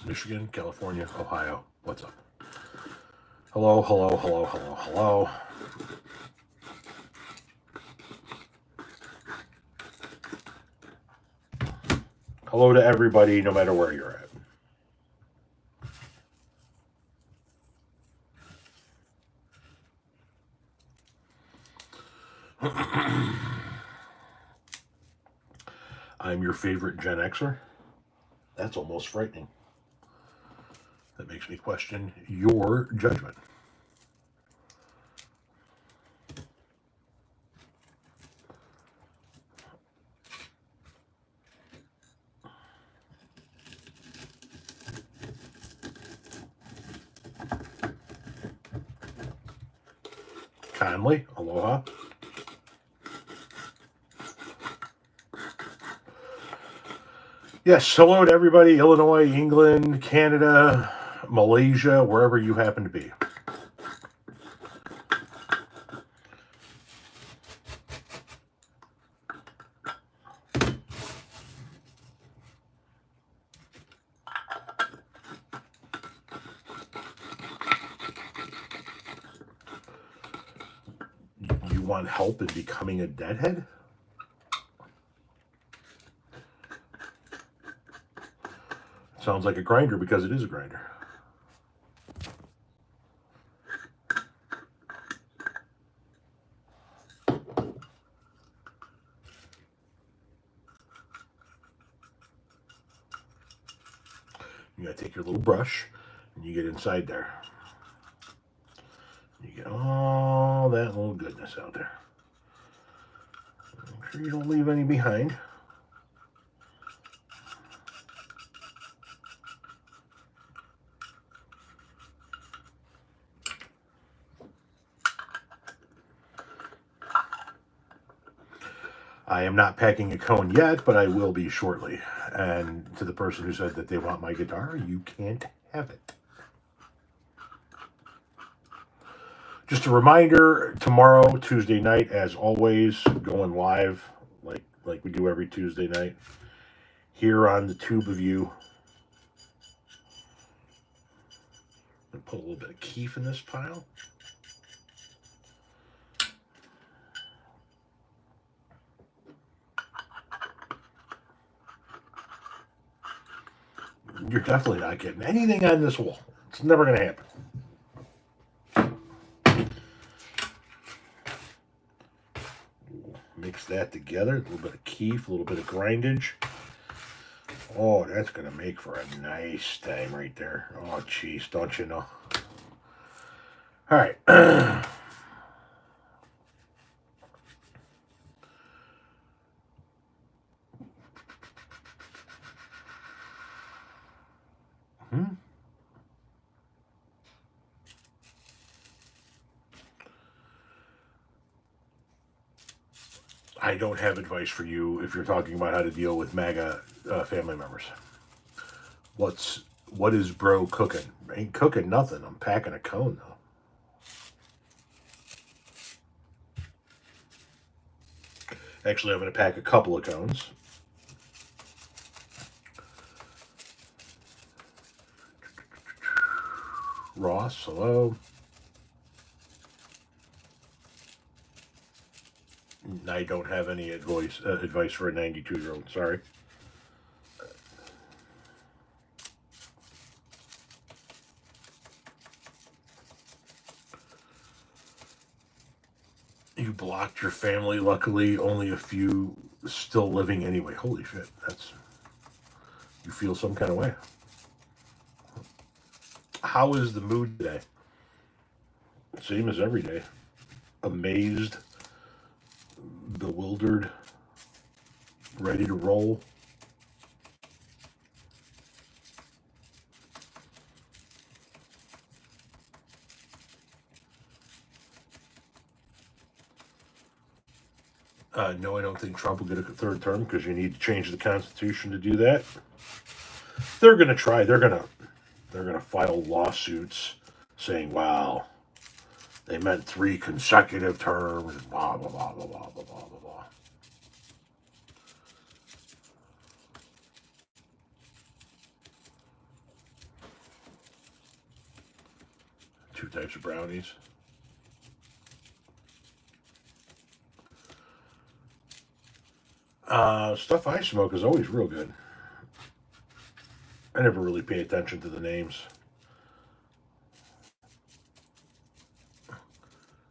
Michigan, California, Ohio. What's up? Hello, hello, hello, hello, hello. Hello to everybody, no matter where you're at. I'm your favorite Gen Xer. That's almost frightening. That makes me question your judgment. Conley, aloha. Yes, hello to everybody, Illinois, England, Canada, Malaysia, wherever you happen to be. You want help in becoming a deadhead? Sounds like a grinder because it is a grinder. You gotta take your little brush and you get inside there. You get all that little goodness out there. Make sure you don't leave any behind. I am not packing a cone yet, but I will be shortly. And to the person who said that they want my guitar, you can't have it. Just a reminder, tomorrow, Tuesday night, as always, going live like we do every Tuesday night here on the tube of you. I'm going to put a little bit of keef in this pile. You're definitely not getting anything on this wall. It's never going to happen. Mix that together. A little bit of keef, a little bit of grindage. Oh, that's going to make for a nice time right there. Oh, jeez, don't you know? All right. I don't have advice for you if you're talking about how to deal with MAGA family members. What is bro cooking? Ain't cooking nothing. I'm packing a cone though. Actually, I'm going to pack a couple of cones. Ross, hello. I don't have any advice for a 92-year-old. Sorry. You blocked your family. Luckily, only a few still living anyway. Holy shit. You feel some kind of way. How is the mood today? Same as every day. Amazed, bewildered, ready to roll. No, I don't think Trump will get a third term because you need to change the Constitution to do that. They're going to try. They're going to file lawsuits saying, "Wow, they meant 3 consecutive terms." And blah blah blah blah blah blah blah blah. 2 types of brownies. Stuff I smoke is always real good. I never really pay attention to the names.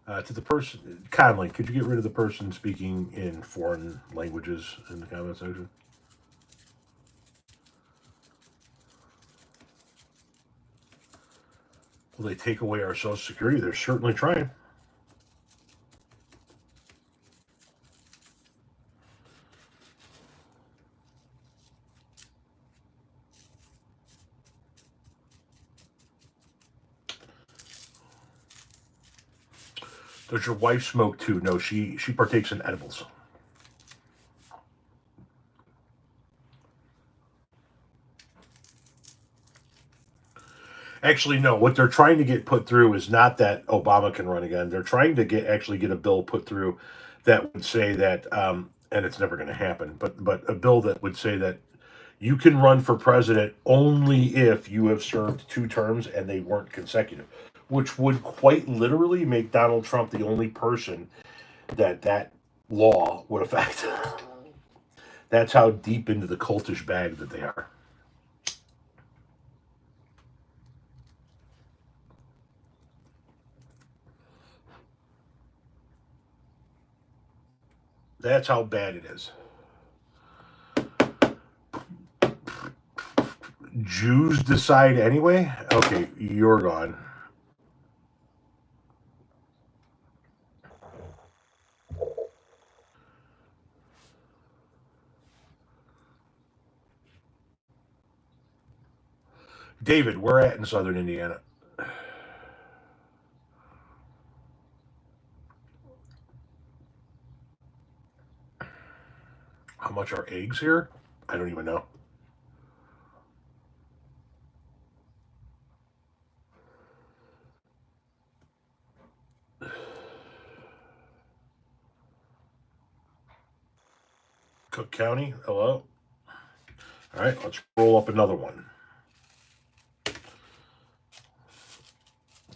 To the person, Conley, could you get rid of the person speaking in foreign languages in the comment section? Will they take away our Social Security? They're certainly trying. Does your wife smoke too? No, she partakes in edibles. Actually, no. What they're trying to get put through is not that Obama can run again. They're trying to get a bill put through that would say that, and it's never going to happen. But a bill that would say that you can run for president only if you have served 2 terms and they weren't consecutive, which would quite literally make Donald Trump the only person that law would affect. That's how deep into the cultish bag that they are. That's how bad it is. Jews decide anyway? Okay, you're gone. David, we're at in Southern Indiana. How much are eggs here? I don't even know. Cook County, hello. All right, let's roll up another one.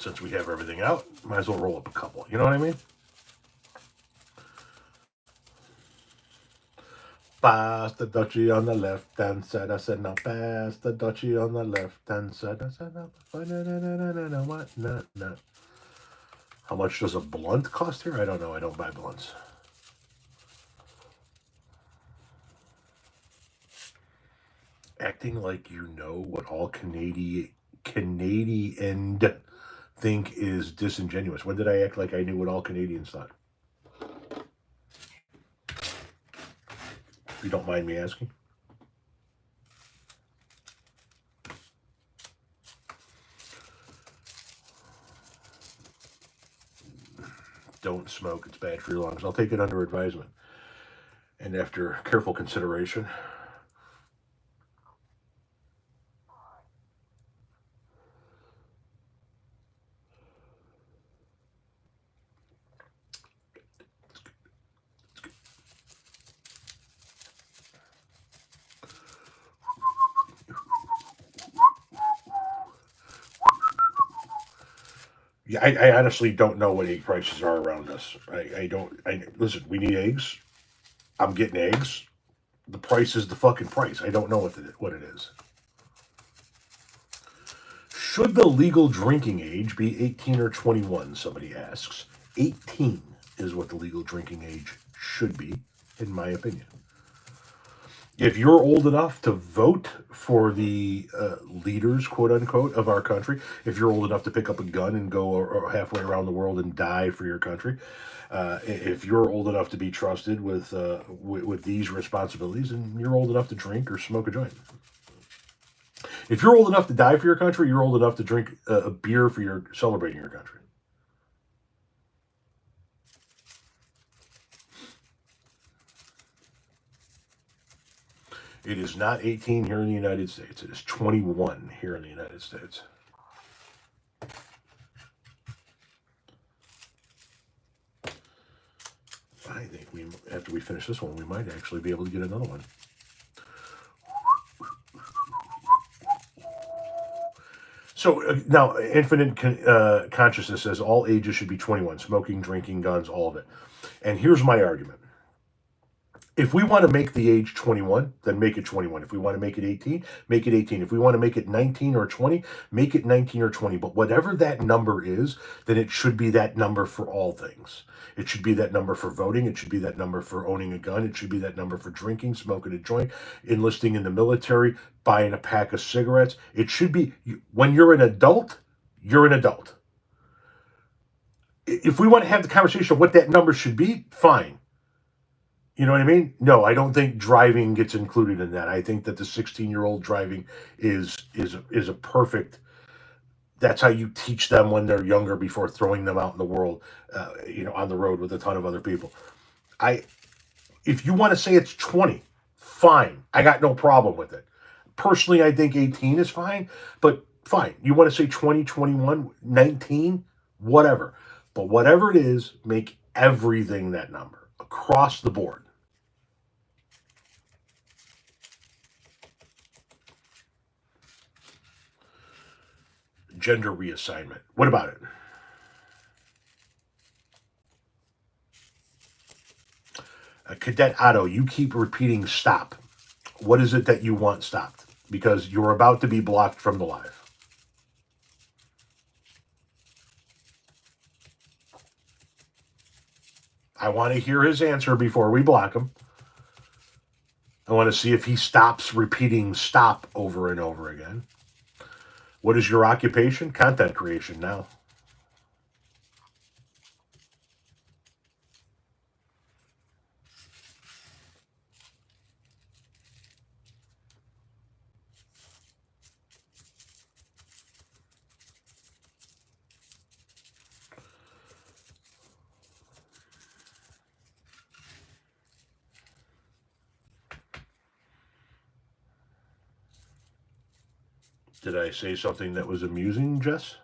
Since we have everything out, might as well roll up a couple. You know what I mean? Pass the duchy on the left hand side. I said, now pass the duchy on the left hand side. I said, no, what? No. How much does a blunt cost here? I don't know. I don't buy blunts. Acting like you know what all Canadian think is disingenuous. When did I act like I knew what all Canadians thought? If you don't mind me asking. Don't smoke. It's bad for your lungs. I'll take it under advisement. And after careful consideration, yeah, I honestly don't know what egg prices are around us. I don't. Listen. We need eggs. I'm getting eggs. The price is the fucking price. I don't know what it is. Should the legal drinking age be 18 or 21? Somebody asks. 18 is what the legal drinking age should be, in my opinion. If you're old enough to vote for the leaders, quote unquote, of our country, if you're old enough to pick up a gun and go halfway around the world and die for your country, if you're old enough to be trusted with these responsibilities, and you're old enough to drink or smoke a joint. If you're old enough to die for your country, you're old enough to drink a beer for your celebrating your country. It is not 18 here in the United States. It is 21 here in the United States. I think after we finish this one, we might actually be able to get another one. So now, Infinite Consciousness says all ages should be 21. Smoking, drinking, guns, all of it. And here's my argument. If we want to make the age 21, then make it 21. If we want to make it 18, make it 18. If we want to make it 19 or 20, make it 19 or 20. But whatever that number is, then it should be that number for all things. It should be that number for voting. It should be that number for owning a gun. It should be that number for drinking, smoking a joint, enlisting in the military, buying a pack of cigarettes. It should be, when you're an adult, you're an adult. If we want to have the conversation of what that number should be, fine. You know what I mean? No, I don't think driving gets included in that. I think that the 16-year-old driving is a perfect. That's how you teach them when they're younger before throwing them out in the world, on the road with a ton of other people. If you want to say it's 20, fine. I got no problem with it. Personally, I think 18 is fine, but fine. You want to say 20, 21, 19, whatever. But whatever it is, make everything that number across the board. Gender reassignment. What about it? Cadet Otto, you keep repeating stop. What is it that you want stopped? Because you're about to be blocked from the live. I want to hear his answer before we block him. I want to see if he stops repeating stop over and over again. What is your occupation? Content creation now. Did I say something that was amusing, Jess?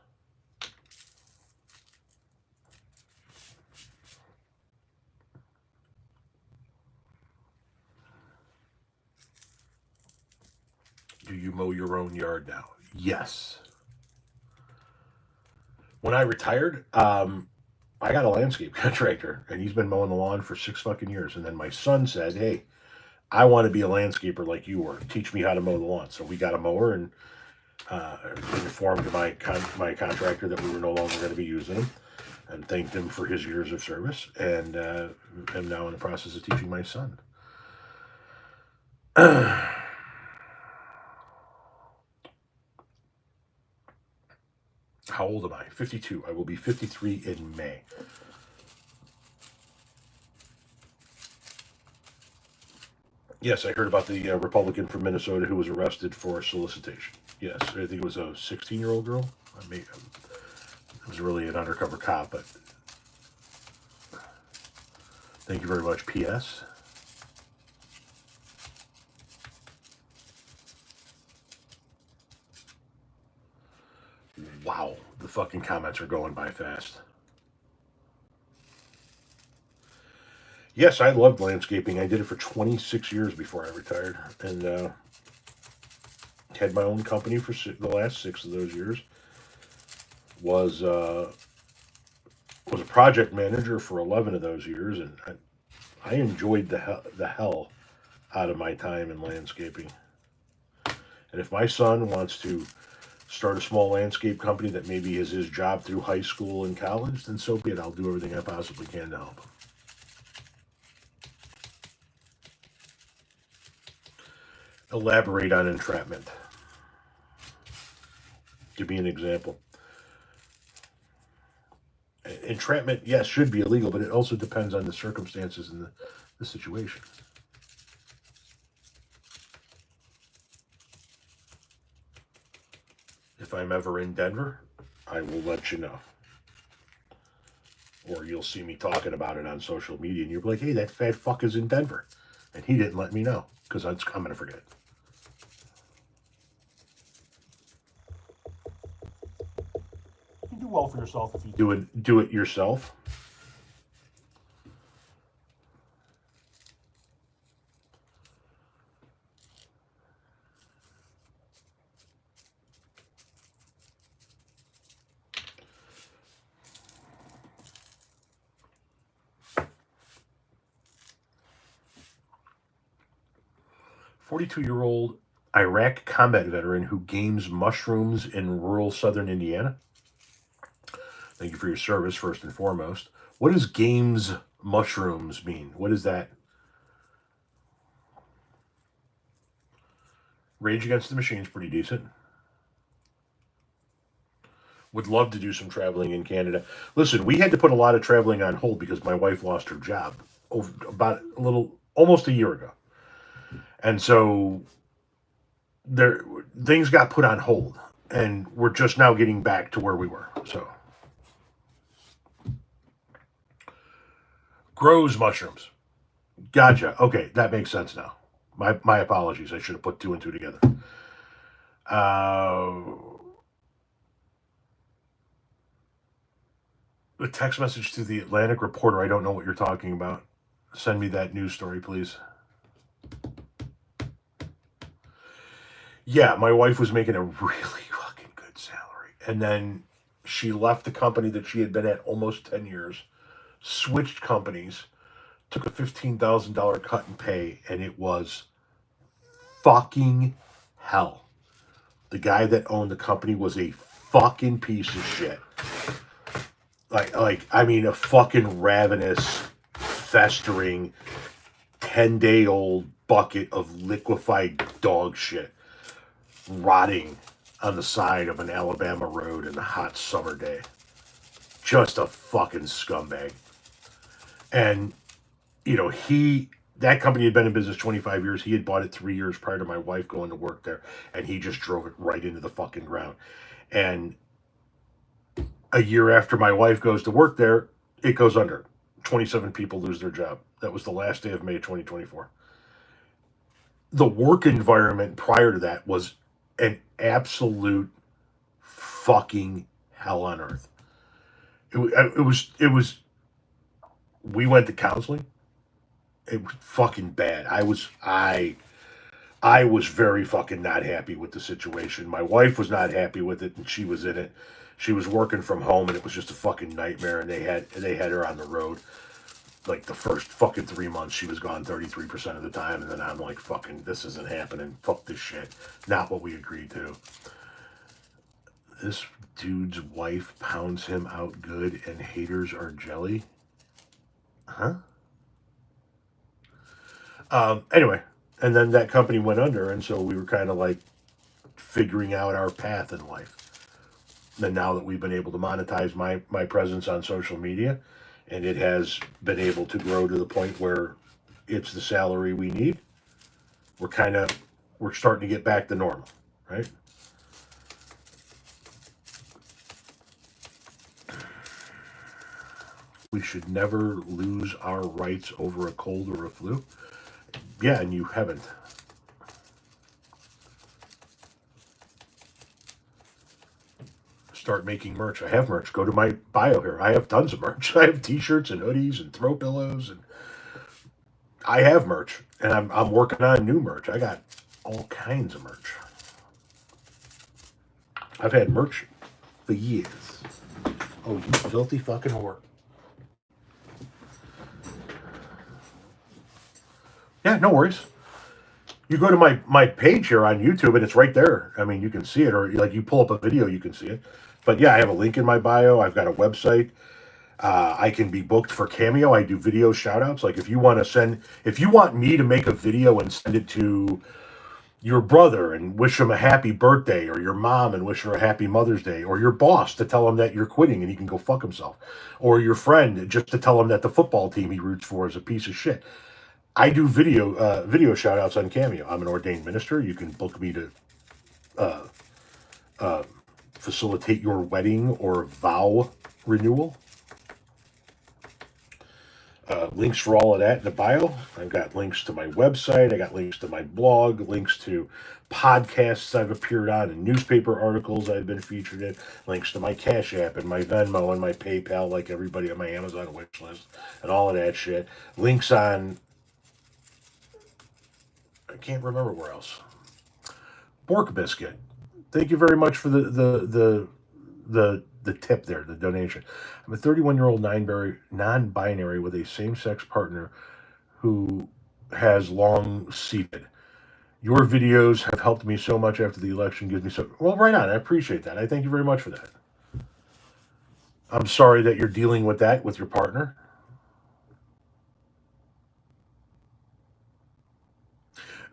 Do you mow your own yard now? Yes. When I retired, I got a landscape contractor, and he's been mowing the lawn for 6 fucking years. And then my son said, "Hey, I want to be a landscaper like you were. Teach me how to mow the lawn." So we got a mower and informed my contractor that we were no longer going to be using him, and thanked him for his years of service. And am now in the process of teaching my son. How old am I? 52. I will be 53 in May. Yes, I heard about the Republican from Minnesota who was arrested for solicitation. Yes, I think it was a 16-year-old girl. It was really an undercover cop, but thank you very much, P.S. Wow, the fucking comments are going by fast. Yes, I loved landscaping. I did it for 26 years before I retired, and had my own company for the last 6 of those years. Was a project manager for 11 of those years, and I enjoyed the hell out of my time in landscaping. And if my son wants to start a small landscape company that maybe is his job through high school and college, then so be it. I'll do everything I possibly can to help him. Elaborate on entrapment. Give me an example. Entrapment, yes, should be illegal, but it also depends on the circumstances and the situation. If I'm ever in Denver, I will let you know. Or you'll see me talking about it on social media, and you'll be like, "Hey, that fat fuck is in Denver." And he didn't let me know, because I'm going to forget. You can do well for yourself if you do it yourself. 42-year-old Iraq combat veteran who games mushrooms in rural southern Indiana. Thank you for your service, first and foremost. What does games mushrooms mean? What is that? Rage Against the Machine is pretty decent. Would love to do some traveling in Canada. Listen, we had to put a lot of traveling on hold because my wife lost her job about almost a year ago. And so there things got put on hold, and we're just now getting back to where we were. So grows mushrooms. Gotcha. Okay, that makes sense now. My apologies. I should have put two and two together. The text message to the Atlantic reporter. I don't know what you're talking about. Send me that news story, please. Yeah, my wife was making a really fucking good salary. And then she left the company that she had been at almost 10 years, switched companies, took a $15,000 cut in pay, and it was fucking hell. The guy that owned the company was a fucking piece of shit. I mean, a fucking ravenous, festering, 10-day-old bucket of liquefied dog shit rotting on the side of an Alabama road in a hot summer day. Just a fucking scumbag. And, that company had been in business 25 years. He had bought it 3 years prior to my wife going to work there, and he just drove it right into the fucking ground. And a year after my wife goes to work there, it goes under. 27 people lose their job. That was the last day of May 2024. The work environment prior to that was an absolute fucking hell on earth. It was. We went to counseling. It was fucking bad. I was very fucking not happy with the situation. My wife was not happy with it, and she was in it. She was working from home, and it was just a fucking nightmare. And they had her on the road. Like the first fucking 3 months, she was gone 33% of the time, and then I'm like, fucking, this isn't happening. Fuck this shit. Not what we agreed to. This dude's wife pounds him out good, and haters are jelly. Huh? Anyway, and then that company went under, and so we were kind of like figuring out our path in life. And now that we've been able to monetize my presence on social media, and it has been able to grow to the point where it's the salary we need, we're starting to get back to normal, right? We should never lose our rights over a cold or a flu. Yeah, and you haven't. Start making merch. I have merch. Go to my bio here. I have tons of merch. I have t-shirts and hoodies and throw pillows, and I have merch. And I'm working on new merch. I got all kinds of merch. I've had merch for years. Oh, you filthy fucking whore. Yeah, no worries. You go to my page here on YouTube, and it's right there. I mean, you can see it, or like you pull up a video, you can see it. But yeah, I have a link in my bio. I've got a website. I can be booked for Cameo. I do video shout outs. Like if you want me to make a video and send it to your brother and wish him a happy birthday, or your mom and wish her a happy Mother's Day, or your boss to tell him that you're quitting and he can go fuck himself, or your friend just to tell him that the football team he roots for is a piece of shit. I do video shout outs on Cameo. I'm an ordained minister. You can book me to facilitate your wedding or vow renewal. Links for all of that in the bio. I've got links to my website. I got links to my blog, links to podcasts I've appeared on, and newspaper articles I've been featured in, links to my Cash App and my Venmo and my PayPal, like everybody on my Amazon wish list, and all of that shit. Links on, I can't remember where else. Pork Biscuit. Thank you very much for the tip there, the donation. I'm a 31-year-old non-binary with a same-sex partner who has long seated. Your videos have helped me so much after the election. Gives me so well. Right on. I appreciate that. I thank you very much for that. I'm sorry that you're dealing with that with your partner.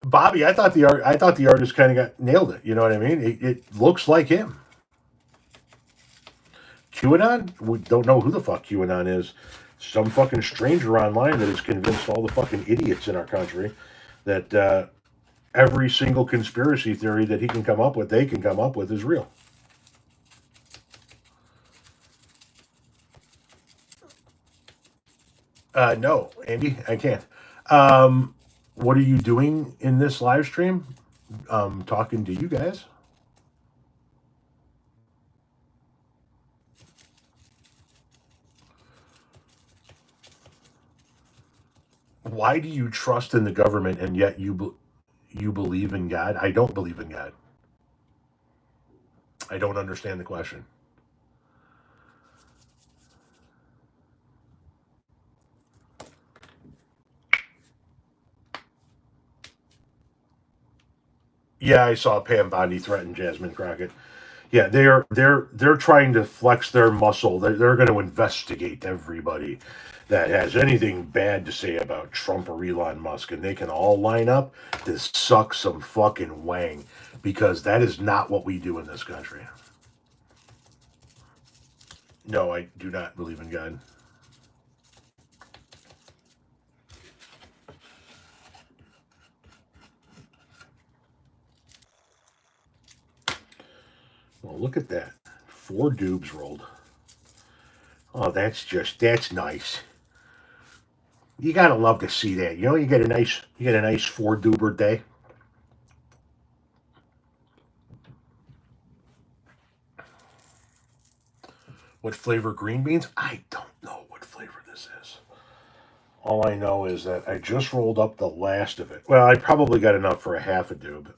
Bobby, I thought the artist kind of got nailed it. You know what I mean? It looks like him. QAnon? We don't know who the fuck QAnon is. Some fucking stranger online that has convinced all the fucking idiots in our country that every single conspiracy theory that he can come up with, they can come up with, is real. No, Andy, I can't. What are you doing in this live stream? Talking to you guys. Why do you trust in the government and yet you believe in God? I don't believe in God. I don't understand the question. Yeah, I saw Pam Bondi threaten Jasmine Crockett. Yeah, they're trying to flex their muscle. They're going to investigate everybody that has anything bad to say about Trump or Elon Musk, and they can all line up to suck some fucking wang, because that is not what we do in this country. No, I do not believe in God. Well, look at that. 4 dubs rolled. Oh, that's nice. You gotta love to see that. You know, you get a nice 4 duber day. What flavor green beans? I don't know what flavor this is. All I know is that I just rolled up the last of it. Well, I probably got enough for a half a doob,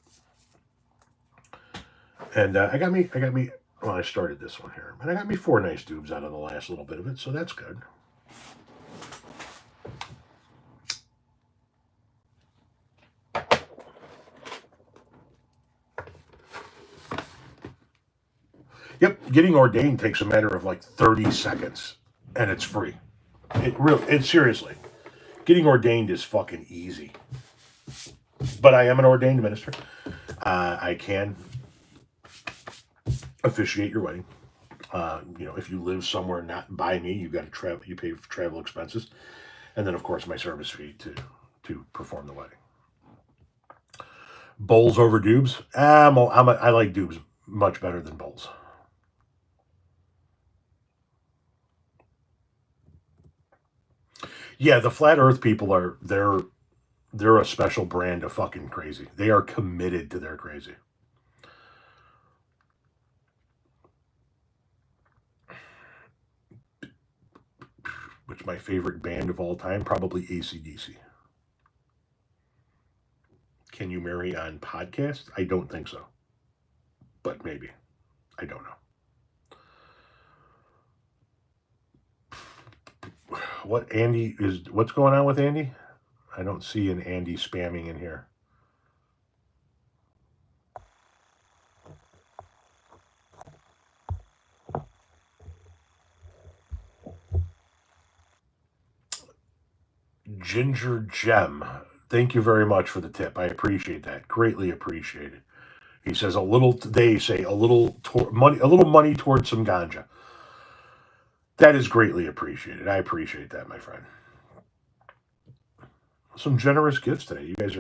and I got me. Well, I started this one here, but I got me 4 nice doobs out of the last little bit of it, so that's good. Yep, getting ordained takes a matter of like 30 seconds, and it's free. It seriously. Getting ordained is fucking easy. But I am an ordained minister. I can officiate your wedding. If you live somewhere not by me, you got to travel. You pay for travel expenses, and then of course my service fee to perform the wedding. Bowls over dubs. I like dubs much better than bowls. Yeah, the flat Earth people they're a special brand of fucking crazy. They are committed to their crazy. Which my favorite band of all time, probably AC/DC. Can you marry on podcast? I don't think so, but maybe. I don't know. What's going on with Andy? I don't see an Andy spamming in here. Ginger Gem. Thank you very much for the tip. I appreciate that. Greatly appreciated. He says a little. They say a little money. A little money towards some ganja. That is greatly appreciated. I appreciate that, my friend. Some generous gifts today. You guys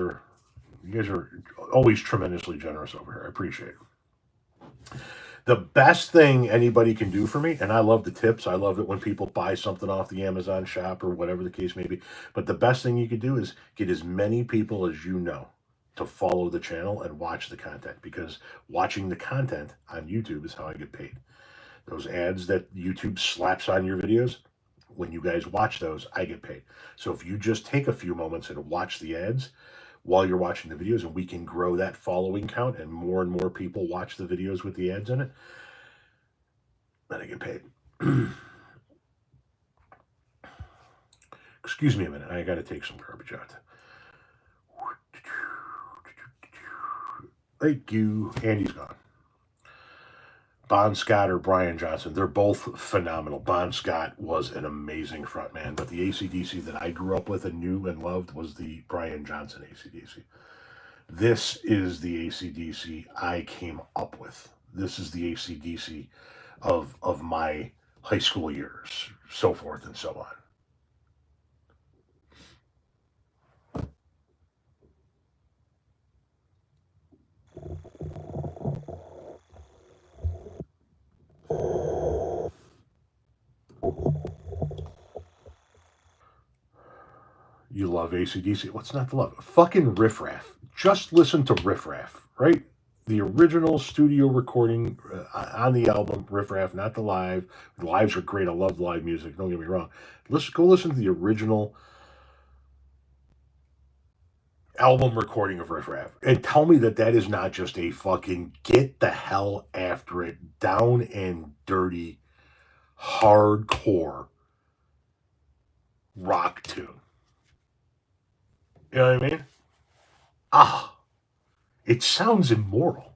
are always tremendously generous over here. I appreciate it. The best thing anybody can do for me, and I love the tips. I love it when people buy something off the Amazon shop or whatever the case may be. But the best thing you could do is get as many people as you know to follow the channel and watch the content, because watching the content on YouTube is how I get paid. Those ads that YouTube slaps on your videos, when you guys watch those, I get paid. So if you just take a few moments and watch the ads while you're watching the videos, and we can grow that following count and more people watch the videos with the ads in it, then I get paid. Excuse me a minute. I got to take some garbage out. Thank you. Andy's gone. Bon Scott or Brian Johnson. They're both phenomenal. Bon Scott was an amazing frontman, but the AC/DC that I grew up with and knew and loved was the Brian Johnson AC/DC. This is the AC/DC I came up with. This is the AC/DC of my high school years, so forth and so on. You love AC/DC. What's not to love? Fucking Riff Raff. Just listen to Riff Raff, right? The original studio recording on the album, Riff Raff, not the live. The lives are great. I love live music. Don't get me wrong. Go listen to the original album recording of Riff Raff and tell me that that is not just a fucking get the hell after it, down and dirty, hardcore rock tune. You know what I mean? Ah, it sounds immoral.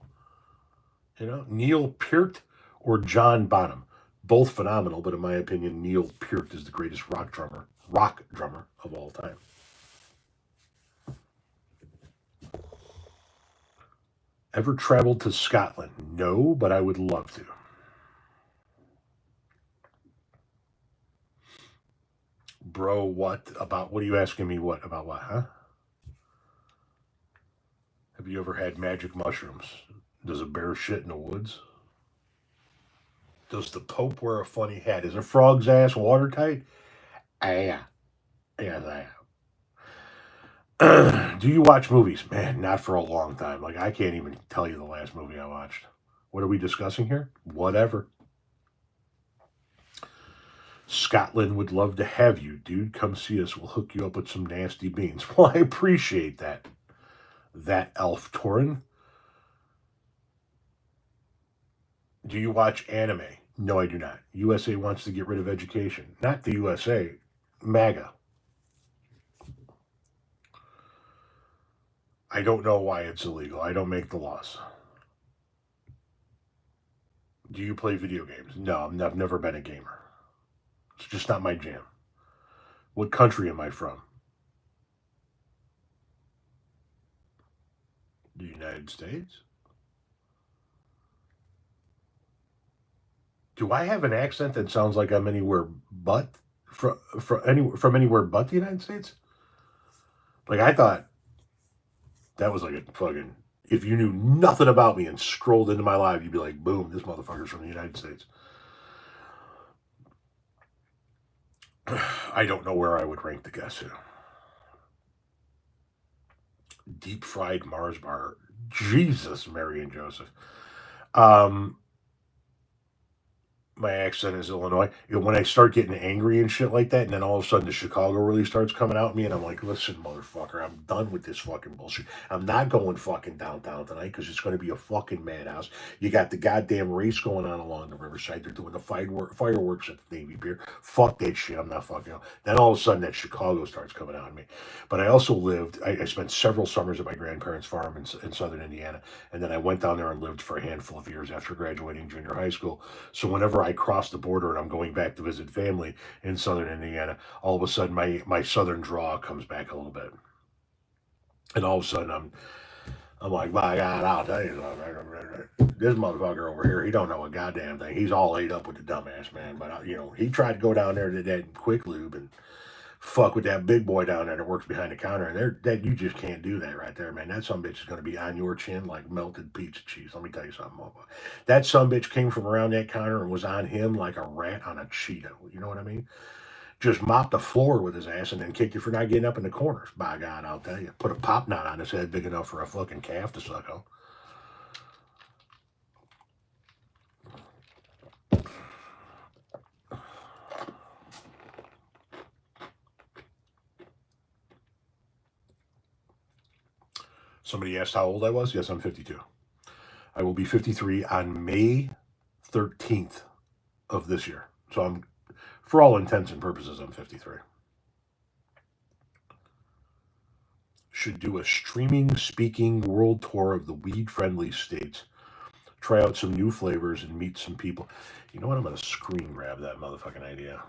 You know, Neil Peart or John Bonham, both phenomenal, but in my opinion, Neil Peart is the greatest rock drummer of all time. Ever traveled to Scotland? No, but I would love to. Bro, what about what are you asking me? What about what, huh? Have you ever had magic mushrooms? Does a bear shit in the woods? Does the Pope wear a funny hat? Is a frog's ass watertight? Ah, yeah. Yes, I am. Do you watch movies? Man, not for a long time. Like, I can't even tell you the last movie I watched. What are we discussing here? Whatever. Scotland would love to have you, dude. Come see us. We'll hook you up with some nasty beans. Well, I appreciate that. That elf Torin. Do you watch anime? No, I do not. USA wants to get rid of education. Not the USA, MAGA. I don't know why it's illegal. I don't make the laws. Do you play video games? No, I've never been a gamer. It's just not my jam. What country am I from? The United States? Do I have an accent that sounds like I'm anywhere but from anywhere but the United States? Like I thought that was like a fucking. If you knew nothing about me and scrolled into my live, you'd be like, "Boom, this motherfucker's from the United States." I don't know where I would rank the guess here. Deep fried Mars bar. Jesus, Mary and Joseph. Um, my accent is Illinois. You know, when I start getting angry and shit like that, and then all of a sudden the Chicago really starts coming out at me, and I'm like, listen, motherfucker, I'm done with this fucking bullshit. I'm not going fucking downtown tonight because it's going to be a fucking madhouse. You got the goddamn race going on along the riverside. They're doing the fireworks at the Navy Pier. Fuck that shit. I'm not fucking. Then all of a sudden that Chicago starts coming out at me. But I also lived. I spent several summers at my grandparents' farm in southern Indiana, and then I went down there and lived for a handful of years after graduating junior high school. So whenever I cross the border and I'm going back to visit family in southern Indiana, all of a sudden my southern draw comes back a little bit. And all of a sudden I'm like, my God, I'll tell you something. This motherfucker over here, he don't know a goddamn thing. He's all ate up with the dumbass, man. But, he tried to go down there to that quick lube and fuck with that big boy down there that works behind the counter, and that you just can't do that right there, man. That some bitch is going to be on your chin like melted pizza cheese. Let me tell you something, motherfucker. That some bitch came from around that counter and was on him like a rat on a Cheeto. You know what I mean? Just mopped the floor with his ass and then kicked you for not getting up in the corners. By God, I'll tell you. Put a pop knot on his head big enough for a fucking calf to suck on. Somebody asked how old I was. Yes, I'm 52. I will be 53 on May 13th of this year. So for all intents and purposes, I'm 53. should do a streaming, speaking world tour of the weed-friendly states. Try out some new flavors and meet some people. You know what? I'm going to screen grab that motherfucking idea.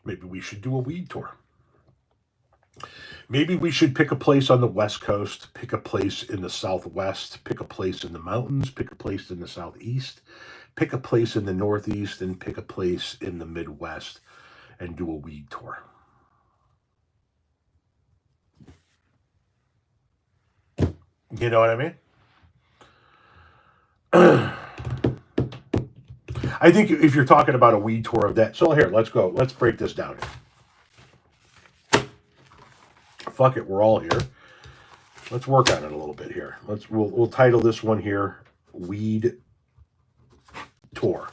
Maybe we should do a weed tour. Maybe we should pick a place on the West Coast, pick a place in the Southwest, pick a place in the mountains, pick a place in the Southeast, pick a place in the Northeast, and pick a place in the Midwest and do a weed tour. You know what I mean? I think if you're talking about a weed tour of that, so here, let's go. Let's break this down here. Fuck it, we're all here. Let's work on it a little bit here. We'll title this one here Weed Tour.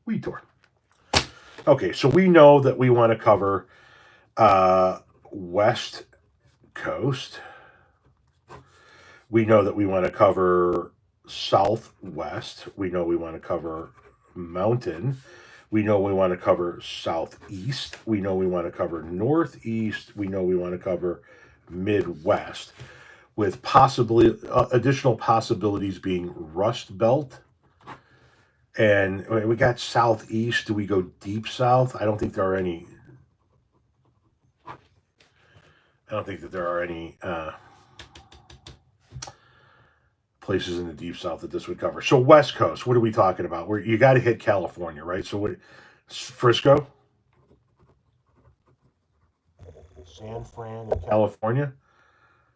Weed Tour. Okay, so we know that we want to cover West Coast. We know that we want to cover Southwest. We know we want to cover Mountain. We know we want to cover Southeast. We know we want to cover Northeast. We know we want to cover Midwest, with possibly additional possibilities being Rust Belt. And we got Southeast. Do we go deep south? I don't think there are any. I don't think that there are any places in the deep south that this would cover. So West Coast, what are we talking about? Where you got to hit California, right? So what? Frisco, San Fran, in California.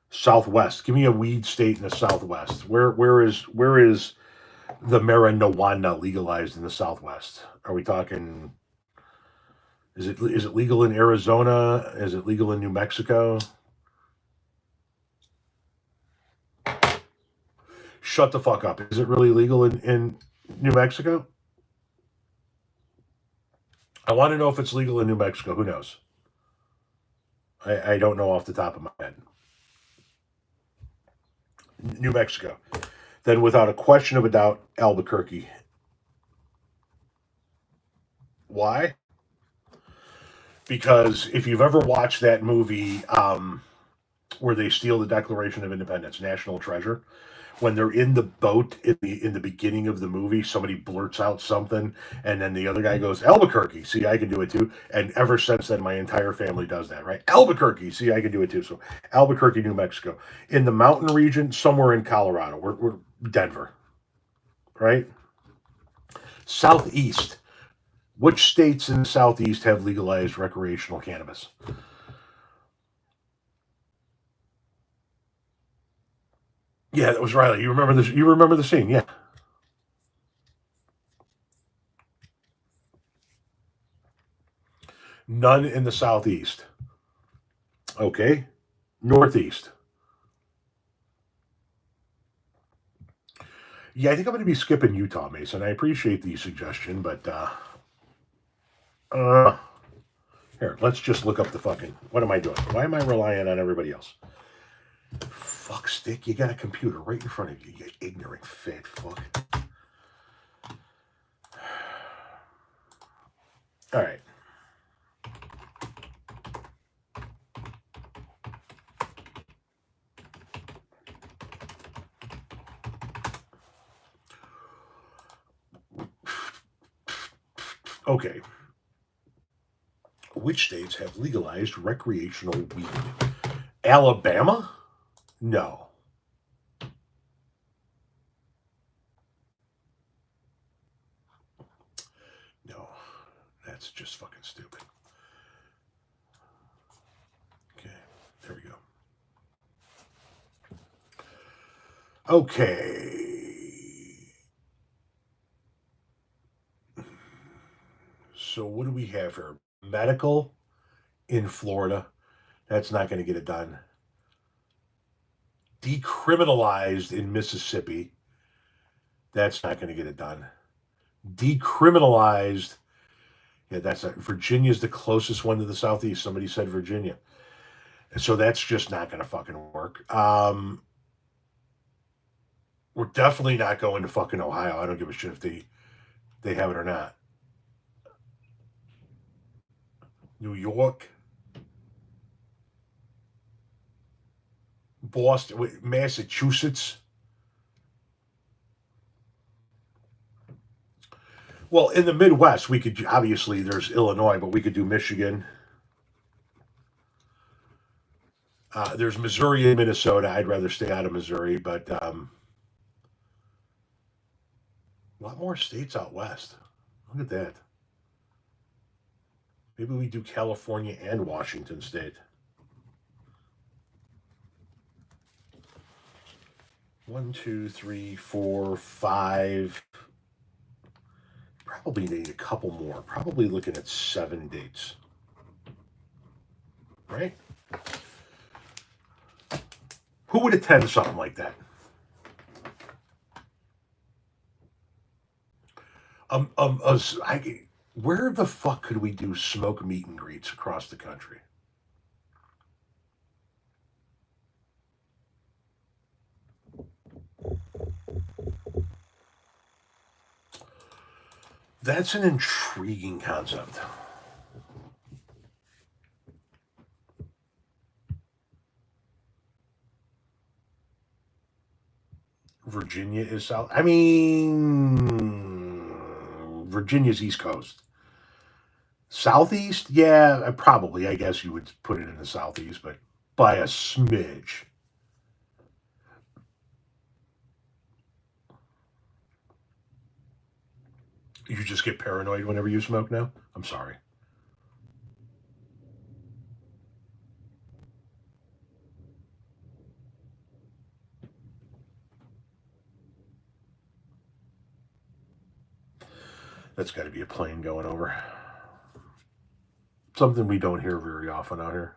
Southwest. Give me a weed state in the Southwest. Where is the marijuana legalized in the Southwest? Are we talking? Is it legal in Arizona? Is it legal in New Mexico? Shut the fuck up. Is it really legal in New Mexico? I want to know if it's legal in New Mexico. Who knows? I don't know off the top of my head. New Mexico. Then without a question of a doubt, Albuquerque. Why? Because if you've ever watched that movie where they steal the Declaration of Independence, National Treasure, when they're in the boat in the beginning of the movie, somebody blurts out something, and then the other guy goes, Albuquerque, see, I can do it too. And ever since then, my entire family does that, right? Albuquerque, see, I can do it too. So Albuquerque, New Mexico. In the mountain region, somewhere in Colorado, we're Denver, right? Southeast. Which states in the Southeast have legalized recreational cannabis? Yeah, that was Riley. You remember this? You remember the scene? Yeah. None in the Southeast. Okay. Northeast. Yeah, I think I'm going to be skipping Utah, Mason. I appreciate the suggestion, but here, let's just look up the fucking. What am I doing? Why am I relying on everybody else? Fuck stick, you got a computer right in front of you, you ignorant fat fuck. All right. Okay. Which states have legalized recreational weed? Alabama? No. No. That's just fucking stupid. Okay. There we go. Okay. So what do we have here? Medical in Florida. That's not going to get it done. Decriminalized in Mississippi. That's not going to get it done. Decriminalized. Yeah, that's Virginia's the closest one to the Southeast. Somebody said Virginia. And so that's just not going to fucking work. We're definitely not going to fucking Ohio. I don't give a shit if they have it or not. New York, Boston, Massachusetts. Well, in the Midwest, we could obviously there's Illinois, but we could do Michigan. There's Missouri and Minnesota. I'd rather stay out of Missouri, but a lot more states out west. Look at that. Maybe we do California and Washington State. 1, 2, 3, 4, 5. Probably need a couple more. Probably looking at 7 dates. Right? Who would attend something like that? Where the fuck could we do smoke meet and greets across the country? That's an intriguing concept. Virginia is south. I mean, Virginia's East Coast. Southeast? Yeah, probably. I guess you would put it in the southeast, but by a smidge. You just get paranoid whenever you smoke now? I'm sorry. That's got to be a plane going over. Something we don't hear very often out here.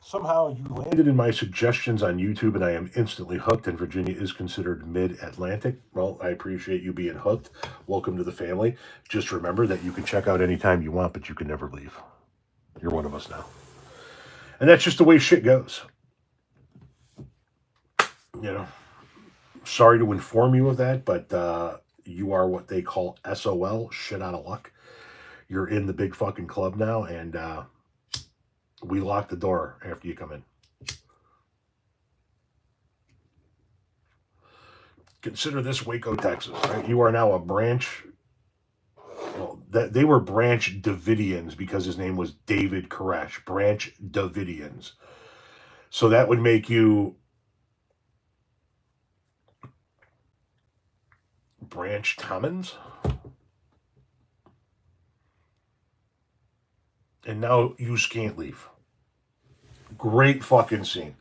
Somehow you landed in my suggestions on YouTube and I am instantly hooked, and Virginia is considered mid-Atlantic. Well, I appreciate you being hooked. Welcome to the family. Just remember that you can check out anytime you want, but you can never leave. You're one of us now. And that's just the way shit goes. You know, sorry to inform you of that, but you are what they call SOL, shit out of luck. You're in the big fucking club now, and we lock the door after you come in. Consider this Waco, Texas. Right? You are now a branch. Well, they were Branch Davidians because his name was David Koresh. Branch Davidians. So that would make you Branch Commons. And now you can't leave. Great fucking scene.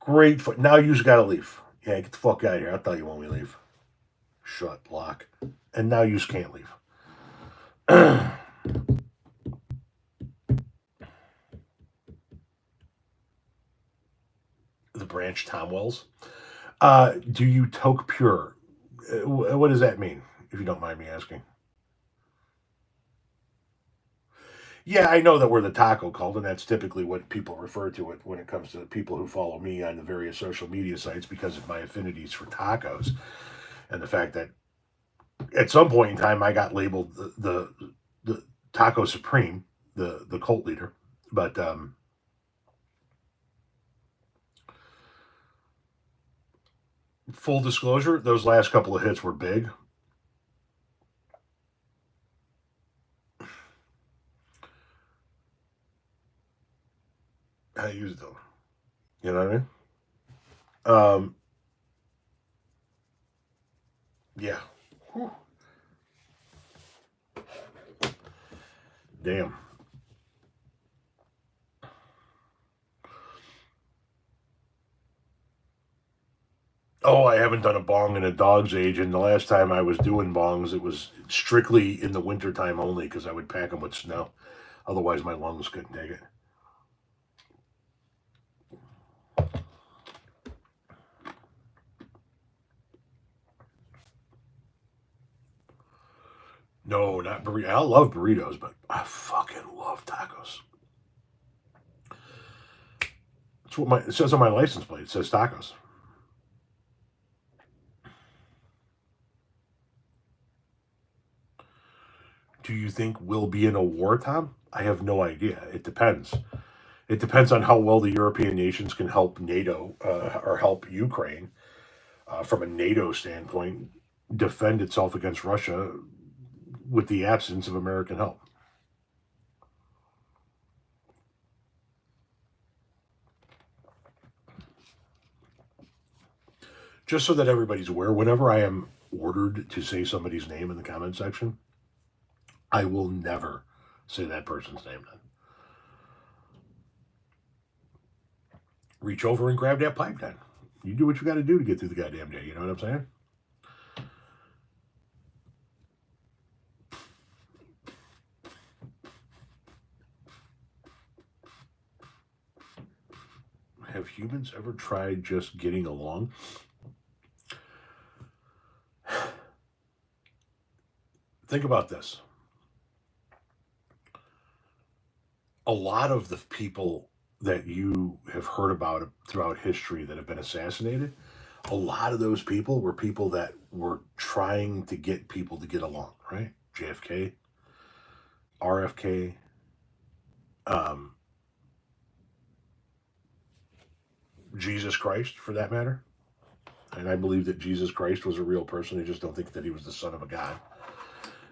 Great. Now you just gotta leave. Yeah, get the fuck out of here. I'll tell you when we leave. Shut, lock. And now you just can't leave. The Branch Tomwells. Do you toke pure? What does that mean, if you don't mind me asking? Yeah, I know that we're the taco cult, and that's typically what people refer to it when it comes to the people who follow me on the various social media sites because of my affinities for tacos and the fact that at some point in time I got labeled the Taco Supreme, the cult leader. But full disclosure, those last couple of hits were big. I used them. You know what I mean? Yeah. Whew. Damn. Oh, I haven't done a bong in a dog's age, and the last time I was doing bongs, it was strictly in the wintertime only because I would pack them with snow. Otherwise, my lungs couldn't take it. No, not burritos. I love burritos, but I fucking love tacos. it says on my license plate. It says tacos. Do you think we'll be in a war, Tom? I have no idea. It depends. It depends on how well the European nations can help NATO or help Ukraine from a NATO standpoint defend itself against Russia with the absence of American help. Just so that everybody's aware, whenever I am ordered to say somebody's name in the comment section, I will never say that person's name then. Reach over and grab that pipe then. You do what you got to do to get through the goddamn day. You know what I'm saying? Have humans ever tried just getting along? Think about this. A lot of the people that you have heard about throughout history that have been assassinated, a lot of those people were people that were trying to get people to get along, right? JFK, RFK, Jesus Christ, for that matter. And I believe that Jesus Christ was a real person. I just don't think that he was the son of a god.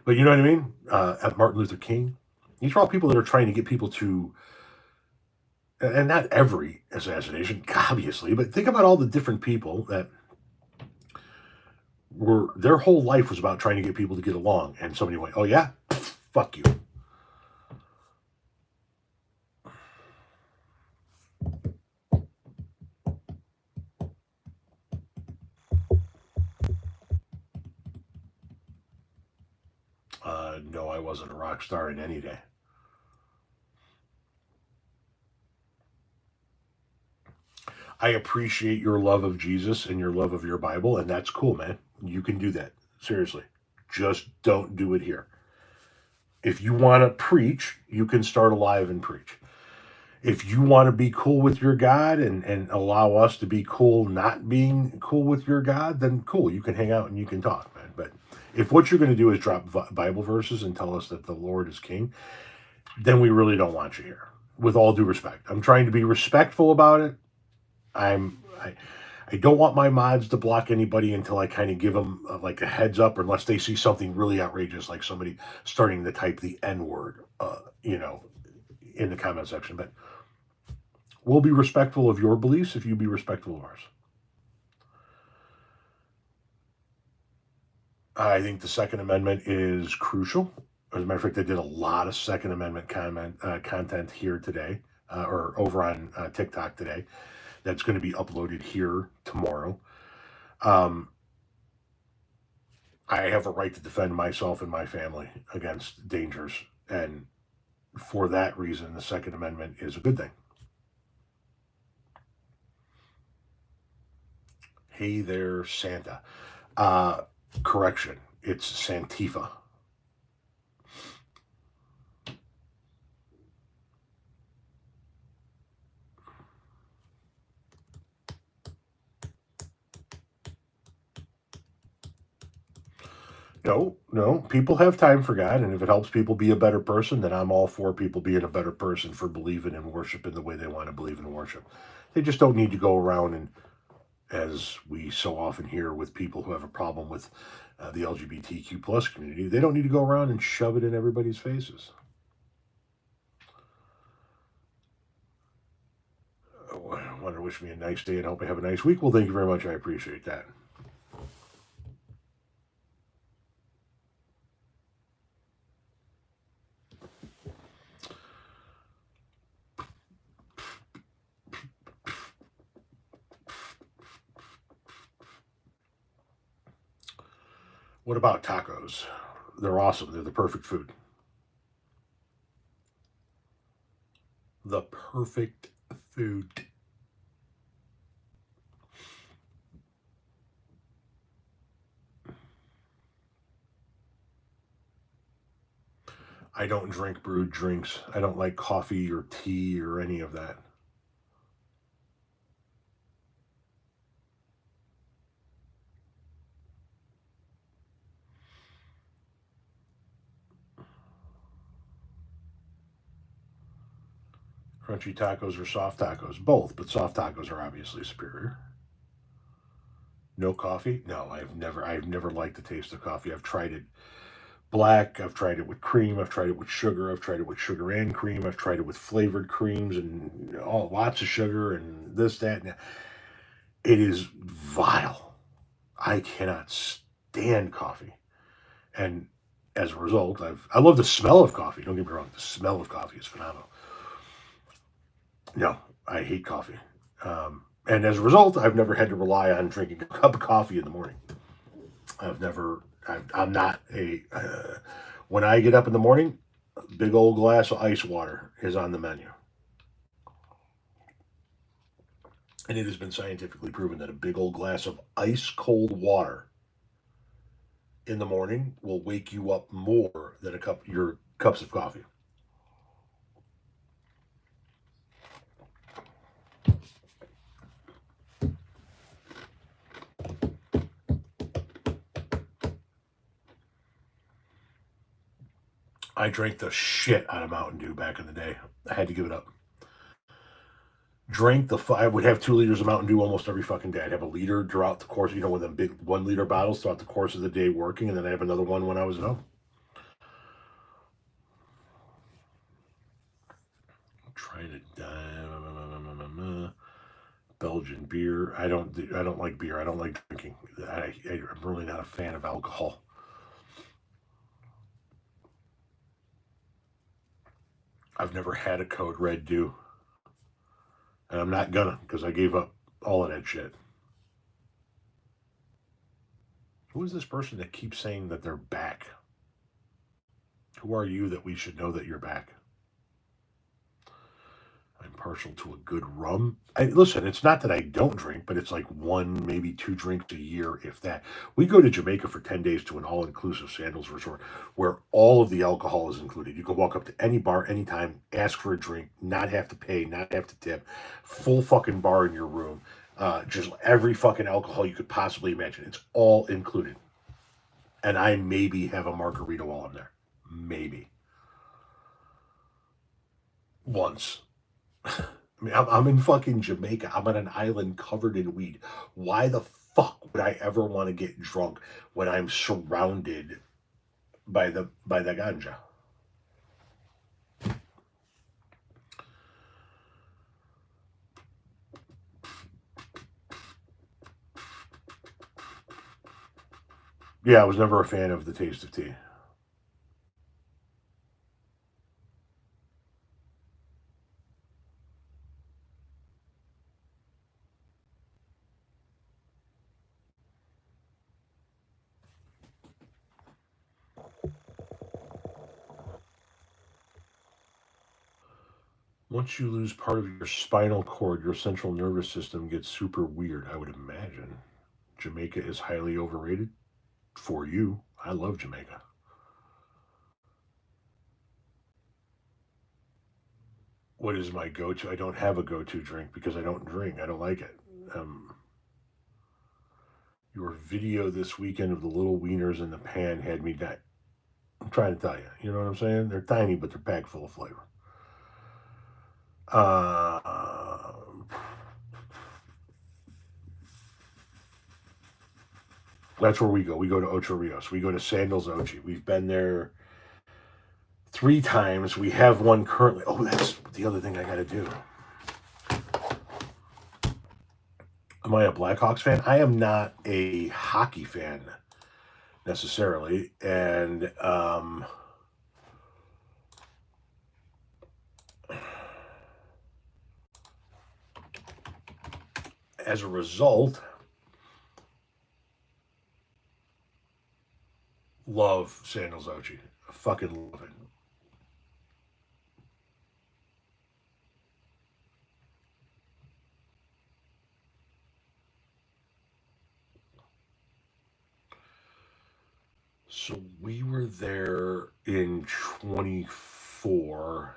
But you know what I mean? Martin Luther King. These are all people that are trying to get people to, and not every assassination, obviously, but think about all the different people that were, their whole life was about trying to get people to get along. And somebody went, oh yeah? Fuck you. No, I wasn't a rock star in any day. I appreciate your love of Jesus and your love of your Bible, and that's cool, man. You can do that. Seriously. Just don't do it here. If you want to preach, you can start a live and preach. If you want to be cool with your God and allow us to be cool not being cool with your God, then cool. You can hang out and you can talk, man. But if what you're going to do is drop Bible verses and tell us that the Lord is king, then we really don't want you here. With all due respect. I'm trying to be respectful about it. I don't want my mods to block anybody until I kind of give them like a heads up, unless they see something really outrageous, like somebody starting to type the N word, in the comment section. But we'll be respectful of your beliefs if you be respectful of ours. I think the Second Amendment is crucial. As a matter of fact, I did a lot of Second Amendment content here today, or over on TikTok today. That's going to be uploaded here tomorrow. I have a right to defend myself and my family against dangers. And for that reason, the Second Amendment is a good thing. Hey there, Santa. Correction, it's Santifa. No, people have time for God, and if it helps people be a better person, then I'm all for people being a better person for believing in worship in the way they want to believe in worship. They just don't need to go around and, as we so often hear with people who have a problem with the LGBTQ plus community, they don't need to go around and shove it in everybody's faces. I want to wish me a nice day and hope I have a nice week. Well, thank you very much. I appreciate that. What about tacos? They're awesome. They're the perfect food. The perfect food. I don't drink brewed drinks. I don't like coffee or tea or any of that. Crunchy tacos or soft tacos? Both, but soft tacos are obviously superior. No coffee? No, I've never liked the taste of coffee. I've tried it black, I've tried it with cream, I've tried it with sugar, I've tried it with sugar and cream, I've tried it with flavored creams and all lots of sugar and this, that, and that. It is vile. I cannot stand coffee. And as a result, I love the smell of coffee. Don't get me wrong, the smell of coffee is phenomenal. No, I hate coffee. And as a result, I've never had to rely on drinking a cup of coffee in the morning. I've never, I'm not a, when I get up in the morning, a big old glass of ice water is on the menu. And it has been scientifically proven that a big old glass of ice cold water in the morning will wake you up more than your cups of coffee. I drank the shit out of Mountain Dew back in the day. I had to give it up. I would have 2 liters of Mountain Dew almost every fucking day. I'd have a liter throughout the course, with them big 1 liter bottles throughout the course of the day working, and then I have another one when I was at home. Trying to Belgian beer. I don't like beer. I don't like drinking. I'm really not a fan of alcohol. I've never had a Code Red Dew. And I'm not gonna, because I gave up all of that shit. Who is this person that keeps saying that they're back? Who are you that we should know that you're back? I'm partial to a good rum. Listen, it's not that I don't drink, but it's like 1, maybe 2 drinks a year, if that. We go to Jamaica for 10 days to an all-inclusive sandals resort where all of the alcohol is included. You can walk up to any bar anytime, ask for a drink, not have to pay, not have to tip, full fucking bar in your room, just every fucking alcohol you could possibly imagine. It's all included. And I maybe have a margarita while I'm there. Maybe. Once. I mean, I'm in fucking Jamaica. I'm on an island covered in weed. Why the fuck would I ever want to get drunk when I'm surrounded by the ganja? Yeah, I was never a fan of the taste of tea. Once you lose part of your spinal cord, your central nervous system gets super weird, I would imagine. Jamaica is highly overrated for you. I love Jamaica. What is my go to? I don't have a go to drink because I don't drink. I don't like it. Your video this weekend of the little wieners in the pan had me die. I'm trying to tell you. You know what I'm saying? They're tiny, but they're packed full of flavor. That's where we go. We go to Ocho Rios. We go to Sandals Ochi. We've been there 3 times. We have one currently. Oh, that's the other thing I got to do. Am I a Blackhawks fan? I am not a hockey fan necessarily. And as a result, love Sandals Ochi. I fucking love it. So we were there in 24.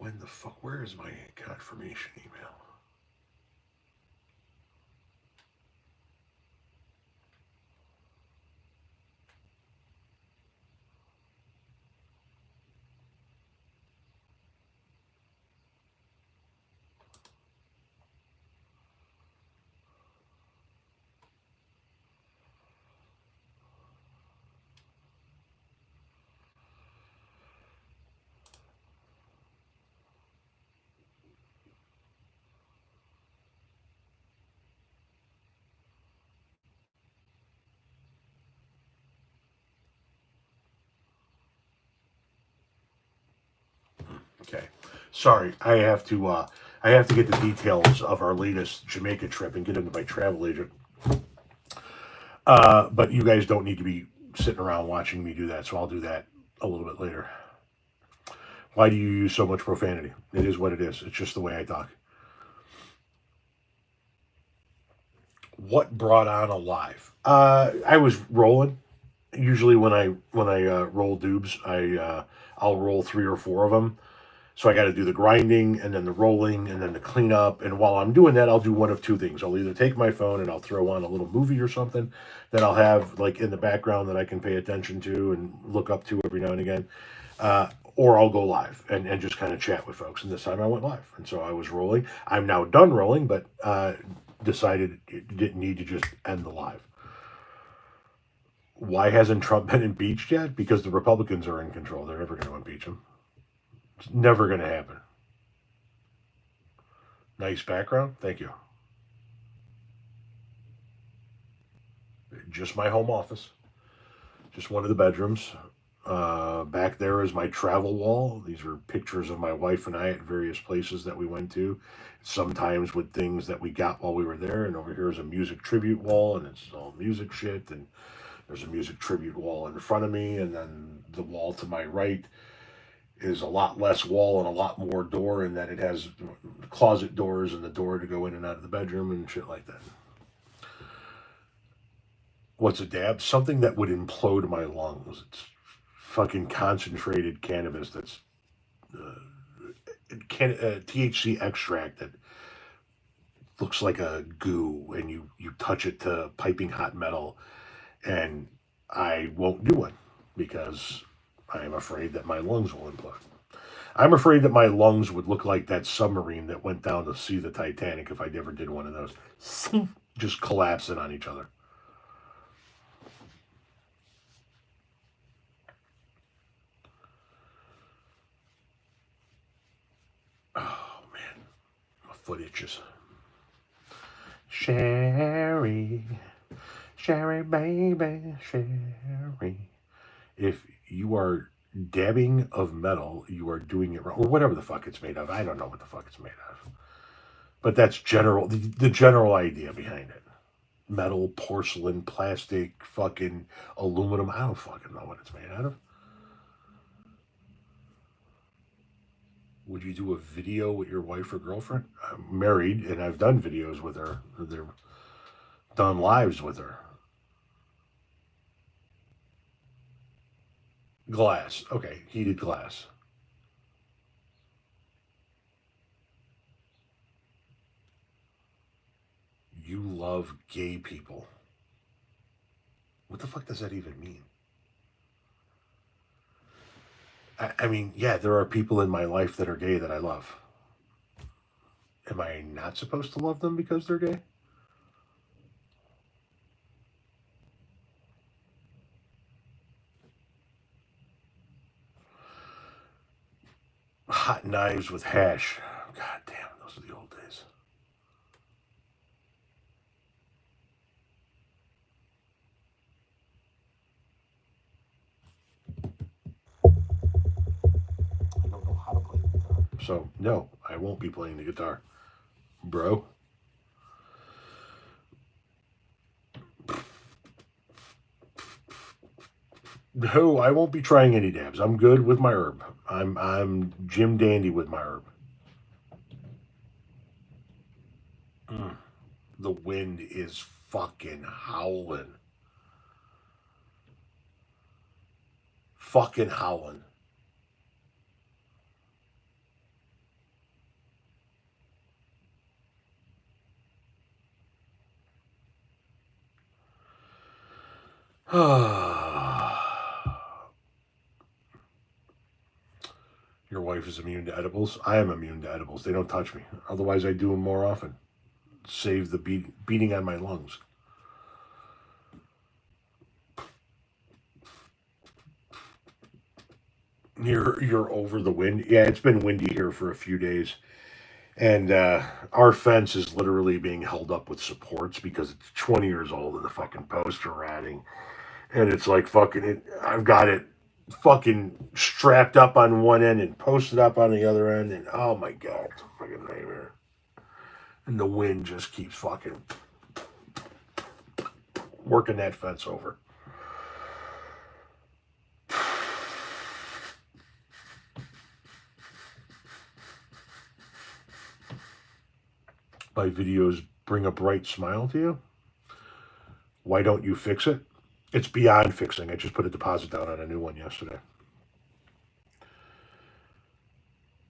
When the fuck? Where is my confirmation email? Okay, sorry. I have to get the details of our latest Jamaica trip and get them to my travel agent. But you guys don't need to be sitting around watching me do that, so I'll do that a little bit later. Why do you use so much profanity? It is what it is. It's just the way I talk. What brought on a live? I was rolling. Usually when I roll dubs, I'll roll 3 or 4 of them. So I got to do the grinding and then the rolling and then the cleanup. And while I'm doing that, I'll do one of 2 things. I'll either take my phone and I'll throw on a little movie or something that I'll have like in the background that I can pay attention to and look up to every now and again. Or I'll go live and just kind of chat with folks. And this time I went live. And so I was rolling. I'm now done rolling, but decided it didn't need to just end the live. Why hasn't Trump been impeached yet? Because the Republicans are in control. They're never going to impeach him. It's never going to happen. Nice background. Thank you. Just my home office. Just one of the bedrooms. Back there is my travel wall. These are pictures of my wife and I at various places that we went to. Sometimes with things that we got while we were there. And over here is a music tribute wall, and it's all music shit. And there's a music tribute wall in front of me, and then the wall to my right is a lot less wall and a lot more door, in that it has closet doors and the door to go in and out of the bedroom and shit like that. What's a dab? Something that would implode my lungs. It's fucking concentrated cannabis that's THC extract that looks like a goo, and you touch it to piping hot metal, and I won't do one because I am afraid that my lungs will implode. I'm afraid that my lungs would look like that submarine that went down to see the Titanic if I ever did one of those. Just collapsing on each other. Oh man, my foot itches. Sherry, Sherry, baby, Sherry. If you are dabbing of metal, you are doing it wrong, or whatever the fuck it's made of. I don't know what the fuck it's made of, but that's the general idea behind it. Metal, porcelain, plastic, fucking aluminum. I don't fucking know what it's made out of. Would you do a video with your wife or girlfriend? I'm married and I've done videos with her. They've done lives with her. Glass. Okay, heated glass. You love gay people. What the fuck does that even mean? I mean, yeah, there are people in my life that are gay that I love. Am I not supposed to love them because they're gay? Hot knives with hash. God damn, those are the old days. I don't know how to play the guitar. So, no, I won't be playing the guitar. Bro. No, I won't be trying any dabs. I'm good with my herb. I'm Jim Dandy with my herb. Mm. The wind is fucking howling. Fucking howling. Your wife is immune to edibles. I am immune to edibles. They don't touch me. Otherwise, I do them more often. Save the beating on my lungs. You're over the wind. Yeah, it's been windy here for a few days, and our fence is literally being held up with supports because it's 20 years old and the fucking posts are rotting, and it's like fucking it. I've got it fucking strapped up on one end and posted up on the other end, and oh my god, it's a fucking nightmare. And the wind just keeps fucking working that fence over. My videos bring a bright smile to you. Why don't you fix it? It's beyond fixing. I just put a deposit down on a new one yesterday.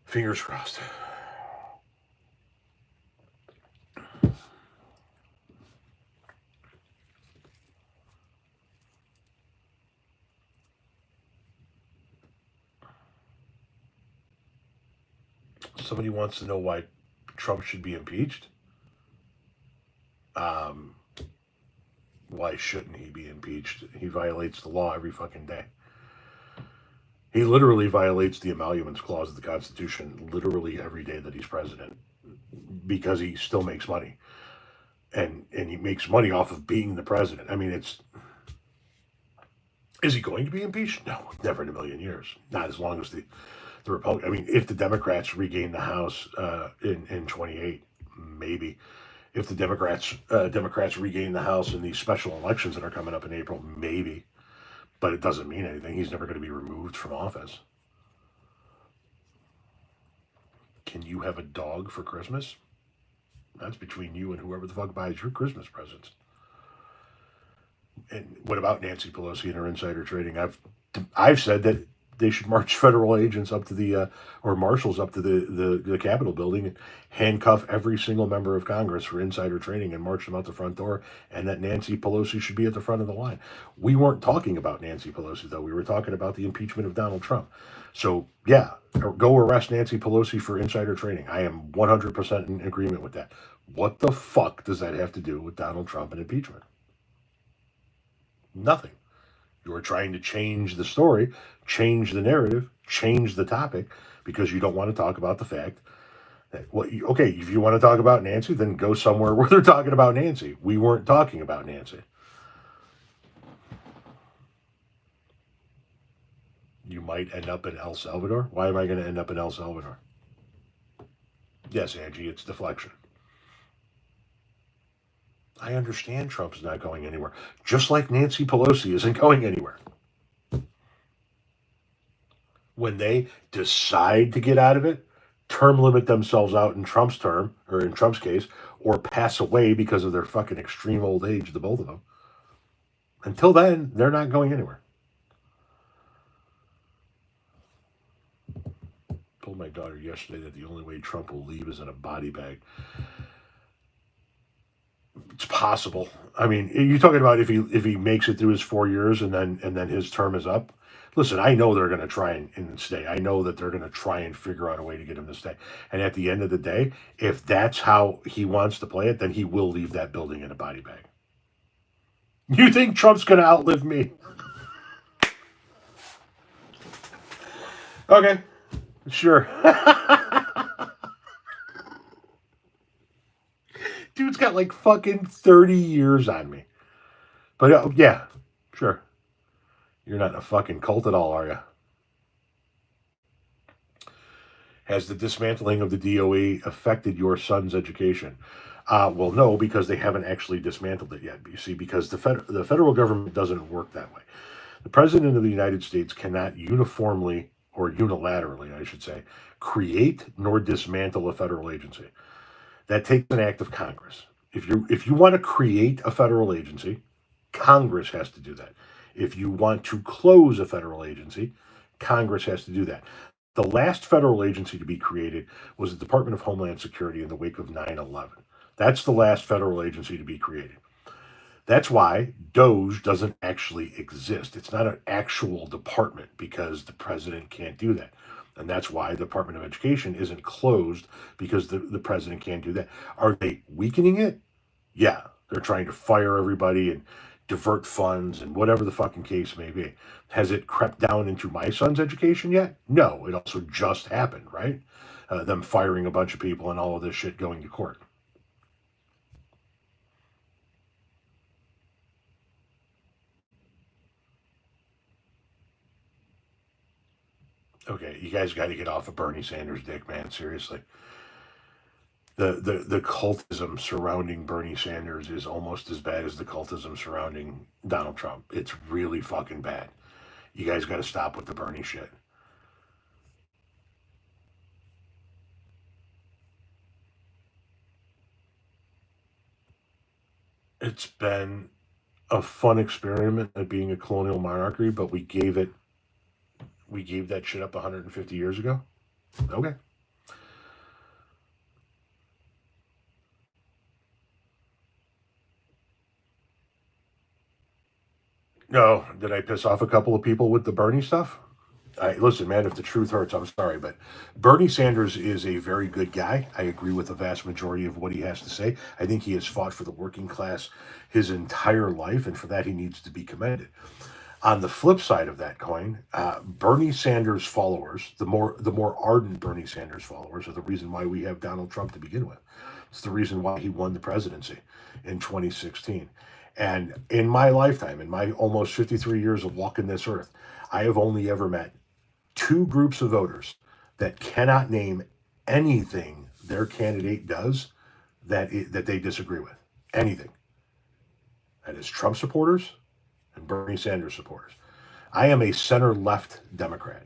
Fingers crossed. Somebody wants to know why Trump should be impeached. Um, why shouldn't he be impeached? He violates the law every fucking day. He literally violates the emoluments clause of the Constitution literally every day that he's president because he still makes money. And he makes money off of being the president. I mean, is he going to be impeached? No, never in a million years. Not as long as the Republican. I mean, if the Democrats regain the House in 28, maybe. If the Democrats regain the House in these special elections that are coming up in April, maybe. But it doesn't mean anything. He's never going to be removed from office. Can you have a dog for Christmas? That's between you and whoever the fuck buys your Christmas presents. And what about Nancy Pelosi and her insider trading? I've said that they should march federal agents up to the or marshals up to the Capitol building and handcuff every single member of Congress for insider trading and march them out the front door, and that Nancy Pelosi should be at the front of the line. We weren't talking about Nancy Pelosi, though. We were talking about the impeachment of Donald Trump. So, yeah, go arrest Nancy Pelosi for insider trading. I am 100% in agreement with that. What the fuck does that have to do with Donald Trump and impeachment? Nothing. You are trying to change the story, change the narrative, change the topic because you don't want to talk about the fact that, okay, if you want to talk about Nancy, then go somewhere where they're talking about Nancy. We weren't talking about Nancy. You might end up in El Salvador. Why am I going to end up in El Salvador? Yes, Angie, it's deflection. I understand Trump's not going anywhere, just like Nancy Pelosi isn't going anywhere. When they decide to get out of it, term limit themselves out in Trump's term, or in Trump's case, or pass away because of their fucking extreme old age, the both of them. Until then, they're not going anywhere. Told my daughter yesterday that the only way Trump will leave is in a body bag. It's possible. I mean, you're talking about if he makes it through his 4 years and then his term is up. Listen, I know they're going to try and stay. I know that they're going to try and figure out a way to get him to stay. And at the end of the day, if that's how he wants to play it, then he will leave that building in a body bag. You think Trump's going to outlive me? Okay, sure. Dude's got like fucking 30 years on me. But yeah, sure. You're not in a fucking cult at all, are you? Has the dismantling of the DOE affected your son's education? Well, no, because they haven't actually dismantled it yet. You see, because the federal government doesn't work that way. The president of the United States cannot uniformly, or unilaterally, I should say, create nor dismantle a federal agency. That takes an act of Congress. If you want to create a federal agency, Congress has to do that. If you want to close a federal agency, Congress has to do that. The last federal agency to be created was the Department of Homeland Security in the wake of 9/11. That's the last federal agency to be created. That's why Doge doesn't actually exist. It's not an actual department because the president can't do that. And that's why the Department of Education isn't closed because the president can't do that. Are they weakening it? Yeah. They're trying to fire everybody and divert funds and whatever the fucking case may be. Has it crept down into my son's education yet? No. It also just happened, right? Them firing a bunch of people and all of this shit going to court. Okay, you guys got to get off of Bernie Sanders' dick, man. Seriously, the cultism surrounding Bernie Sanders is almost as bad as the cultism surrounding Donald Trump. It's really fucking bad. You guys got to stop with the Bernie shit. It's been a fun experiment at being a colonial monarchy, but we gave that shit up 150 years ago. Okay. No, did I piss off a couple of people with the Bernie stuff? Listen, man, if the truth hurts, I'm sorry, but Bernie Sanders is a very good guy. I agree with the vast majority of what he has to say. I think he has fought for the working class his entire life, and for that, he needs to be commended. On the flip side of that coin, Bernie Sanders followers, the more ardent Bernie Sanders followers, are the reason why we have Donald Trump to begin with. It's the reason why he won the presidency in 2016. And in my lifetime, in my almost 53 years of walking this earth, I have only ever met two groups of voters that cannot name anything their candidate does that they disagree with. Anything. That is Trump supporters and Bernie Sanders supporters. I am a center left Democrat.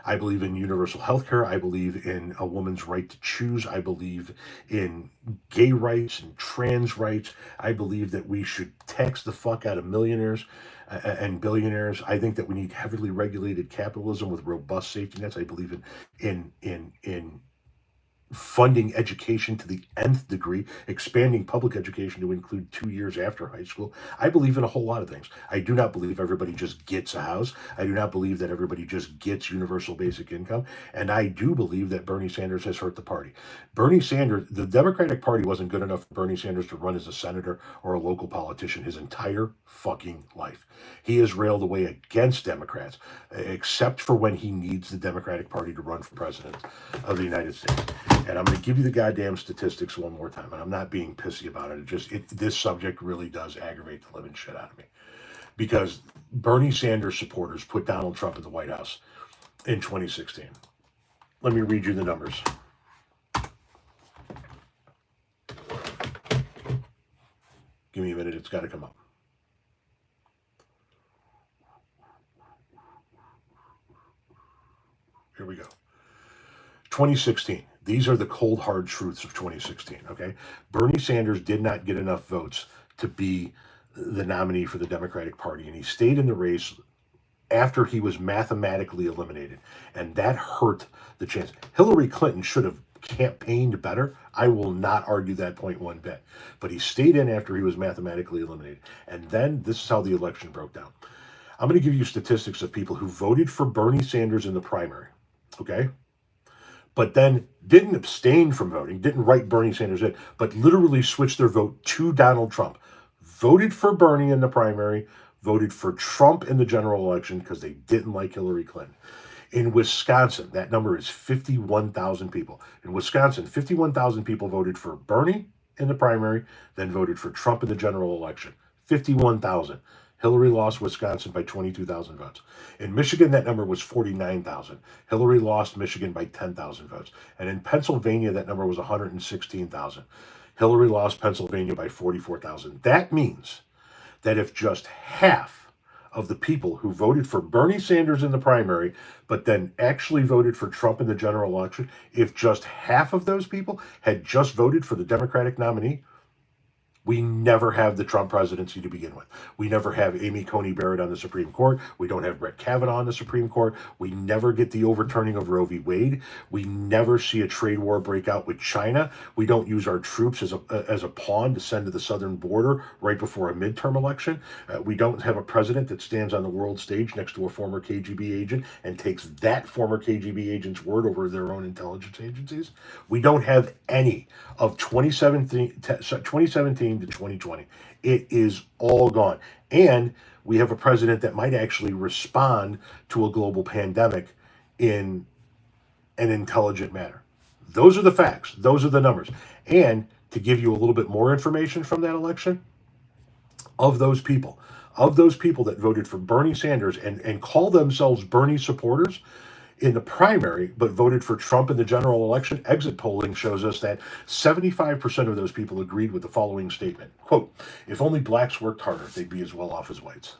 I believe in universal health care. I believe in a woman's right to choose. I believe in gay rights and trans rights. I believe that we should tax the fuck out of millionaires and billionaires. I think that we need heavily regulated capitalism with robust safety nets. I believe in funding education to the nth degree, expanding public education to include 2 years after high school. I believe in a whole lot of things. I do not believe everybody just gets a house. I do not believe that everybody just gets universal basic income. And I do believe that Bernie Sanders has hurt the party. Bernie Sanders, the Democratic Party wasn't good enough for Bernie Sanders to run as a senator or a local politician his entire fucking life. He has railed away against Democrats, except for when he needs the Democratic Party to run for president of the United States. And I'm going to give you the goddamn statistics one more time. And I'm not being pissy about it. This subject really does aggravate the living shit out of me. Because Bernie Sanders supporters put Donald Trump in the White House in 2016. Let me read you the numbers. Give me a minute. It's got to come up. Here we go. 2016. These are the cold, hard truths of 2016, okay? Bernie Sanders did not get enough votes to be the nominee for the Democratic Party, and he stayed in the race after he was mathematically eliminated, and that hurt the chance. Hillary Clinton should have campaigned better. I will not argue that point one bit, but he stayed in after he was mathematically eliminated, and then this is how the election broke down. I'm going to give you statistics of people who voted for Bernie Sanders in the primary, okay? But then didn't abstain from voting, didn't write Bernie Sanders in, but literally switched their vote to Donald Trump. Voted for Bernie in the primary, voted for Trump in the general election because they didn't like Hillary Clinton. In Wisconsin, that number is 51,000 people. In Wisconsin, 51,000 people voted for Bernie in the primary, then voted for Trump in the general election. 51,000. Hillary lost Wisconsin by 22,000 votes. In Michigan, that number was 49,000. Hillary lost Michigan by 10,000 votes. And in Pennsylvania, that number was 116,000. Hillary lost Pennsylvania by 44,000. That means that if just half of the people who voted for Bernie Sanders in the primary, but then actually voted for Trump in the general election, if just half of those people had just voted for the Democratic nominee, We never have the Trump presidency to begin with. We never have Amy Coney Barrett on the Supreme Court. We don't have Brett Kavanaugh on the Supreme Court. We never get the overturning of Roe v. Wade. We never see a trade war break out with China. We don't use our troops as a pawn to send to the southern border right before a midterm election. We don't have a president that stands on the world stage next to a former KGB agent and takes that former KGB agent's word over their own intelligence agencies. We don't have any of 2017 to 2020. It is all gone. And we have a president that might actually respond to a global pandemic in an intelligent manner. Those are the facts. Those are the numbers. And to give you a little bit more information from that election, of those people that voted for Bernie Sanders and call themselves Bernie supporters in the primary, but voted for Trump in the general election, exit polling shows us that 75% of those people agreed with the following statement. Quote, if only blacks worked harder, they'd be as well off as whites.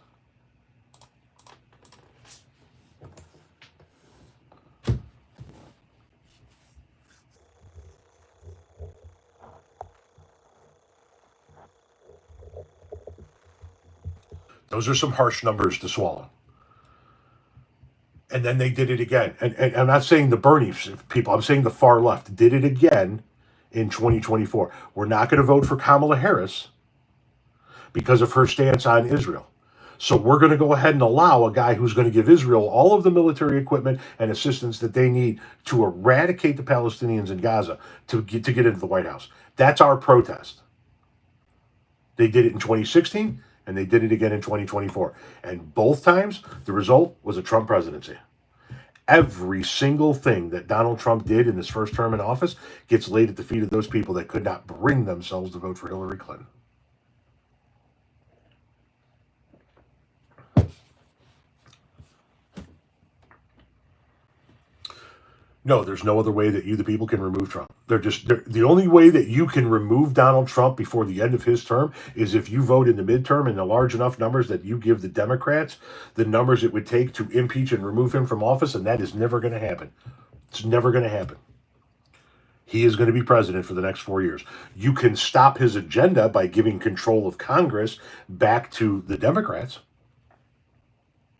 Those are some harsh numbers to swallow. And then they did it again. And I'm not saying the Bernie people, I'm saying the far left did it again in 2024. We're not going to vote for Kamala Harris because of her stance on Israel. So we're going to go ahead and allow a guy who's going to give Israel all of the military equipment and assistance that they need to eradicate the Palestinians in Gaza to get into the White House. That's our protest. They did it in 2016. And they did it again in 2024. And both times, the result was a Trump presidency. Every single thing that Donald Trump did in his first term in office gets laid at the feet of those people that could not bring themselves to vote for Hillary Clinton. No, there's no other way that you, the people, can remove Trump. The only way that you can remove Donald Trump before the end of his term is if you vote in the midterm in the large enough numbers that you give the Democrats the numbers it would take to impeach and remove him from office, and that is never going to happen. It's never going to happen. He is going to be president for the next 4 years. You can stop his agenda by giving control of Congress back to the Democrats,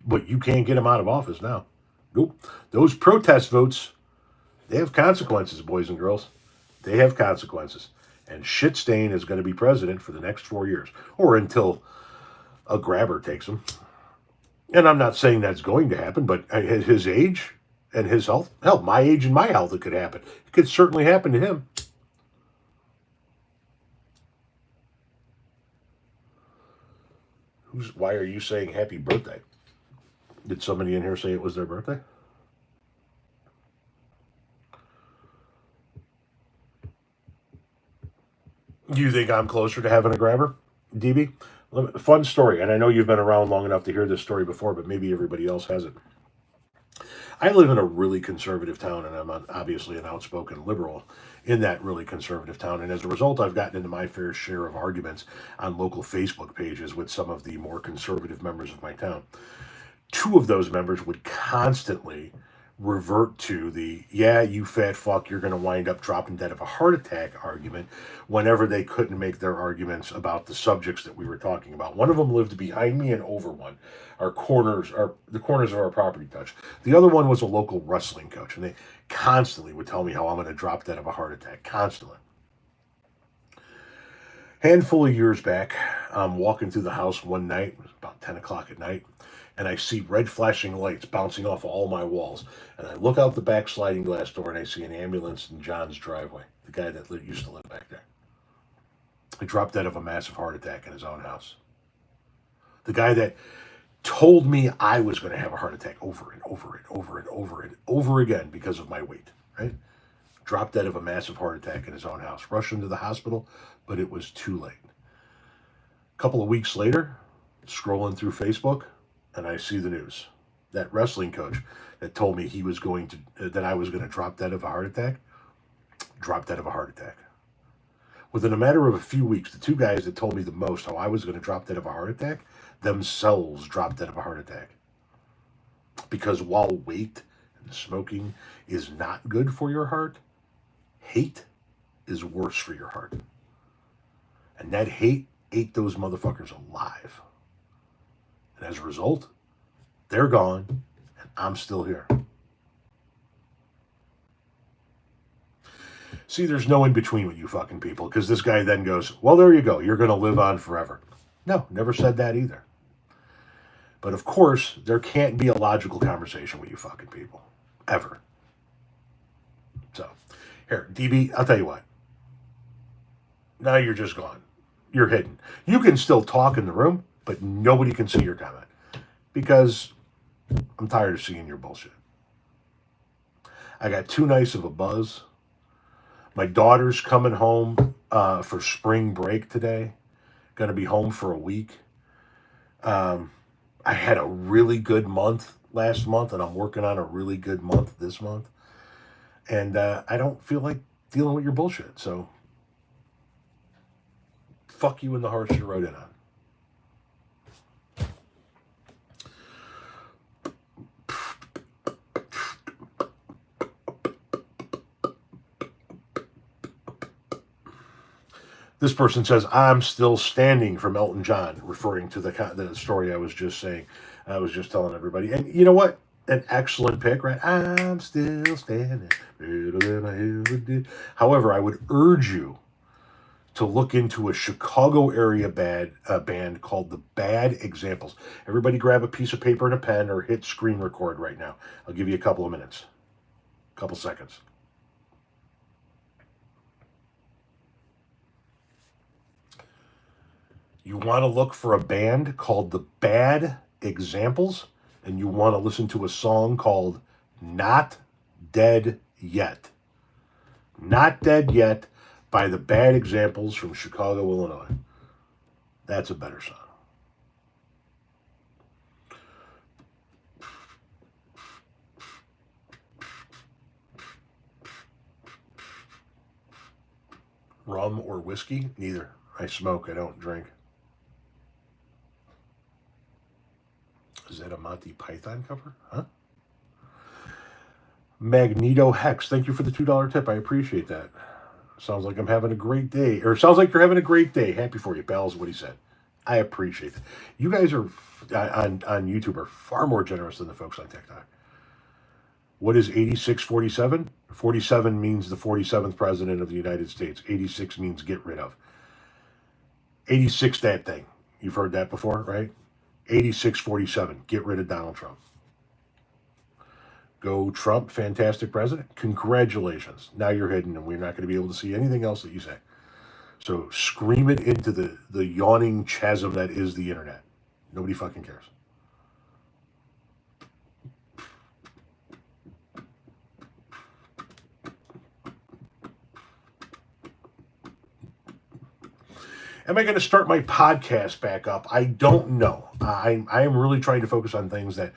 but you can't get him out of office now. Nope. Those protest votes, they have consequences, boys and girls. They have consequences. And Shitstain is going to be president for the next 4 years, or until a grabber takes him. And I'm not saying that's going to happen, but at his age and his health, hell, my age and my health, it could happen. It could certainly happen to him. Why are you saying happy birthday? Did somebody in here say it was their birthday? Do you think I'm closer to having a grabber, DB? Fun story, and I know you've been around long enough to hear this story before, but maybe everybody else hasn't. I live in a really conservative town, and I'm obviously an outspoken liberal in that really conservative town. And as a result, I've gotten into my fair share of arguments on local Facebook pages with some of the more conservative members of my town. Two of those members would constantly revert to the, yeah, you fat fuck, you're going to wind up dropping dead of a heart attack argument whenever they couldn't make their arguments about the subjects that we were talking about. One of them lived behind me and over one. The corners of our property touch. The other one was a local wrestling coach, and they constantly would tell me how I'm going to drop dead of a heart attack, constantly. Handful of years back, I'm walking through the house one night, it was about 10 o'clock at night, and I see red flashing lights bouncing off all my walls. And I look out the back sliding glass door and I see an ambulance in John's driveway, the guy that used to live back there. He dropped dead of a massive heart attack in his own house. The guy that told me I was going to have a heart attack over and over and over and over and over again because of my weight, right? Dropped dead of a massive heart attack in his own house. Rushed into the hospital, but it was too late. A couple of weeks later, scrolling through Facebook, and I see the news. That wrestling coach that told me that I was going to drop dead of a heart attack, dropped dead of a heart attack. Within a matter of a few weeks, the two guys that told me the most how I was going to drop dead of a heart attack themselves dropped dead of a heart attack. Because while weight and smoking is not good for your heart, hate is worse for your heart. And that hate ate those motherfuckers alive. And as a result, they're gone, and I'm still here. See, there's no in between with you fucking people, because this guy then goes, well, there you go. You're going to live on forever. No, never said that either. But of course, there can't be a logical conversation with you fucking people. Ever. So, here, DB, I'll tell you what. Now you're just gone. You're hidden. You can still talk in the room, but nobody can see your comment. Because I'm tired of seeing your bullshit. I got too nice of a buzz. My daughter's coming home for spring break today. Going to be home for a week. I had a really good month last month, and I'm working on a really good month this month. And I don't feel like dealing with your bullshit. So, fuck you and the horse you rode in on. This person says, I'm still standing from Elton John, referring to the story I was just saying. I was just telling everybody. And you know what? An excellent pick, right? I'm still standing. However, I would urge you to look into a Chicago area band called the Bad Examples. Everybody grab a piece of paper and a pen or hit screen record right now. I'll give you a couple of minutes, a couple seconds. You want to look for a band called the Bad Examples, and you want to listen to a song called Not Dead Yet. Not Dead Yet by the Bad Examples from Chicago, Illinois. That's a better song. Rum or whiskey? Neither. I smoke, I don't drink. Is that a Monty Python cover? Huh? Magneto Hex, thank you for the $2 tip. I appreciate that. Sounds like I'm having a great day. Or sounds like you're having a great day. Happy for you, pal, is what he said. I appreciate it. You guys are on YouTube are far more generous than the folks on TikTok. What is 8647? 47 means the 47th president of the United States. 86 means get rid of. 86 that thing. You've heard that before, right? 8647. Get rid of Donald Trump. Go Trump, fantastic president. Congratulations. Now you're hidden and we're not going to be able to see anything else that you say. So scream it into the yawning chasm that is the internet. Nobody fucking cares. Am I going to start my podcast back up? I don't know. I am really trying to focus on things that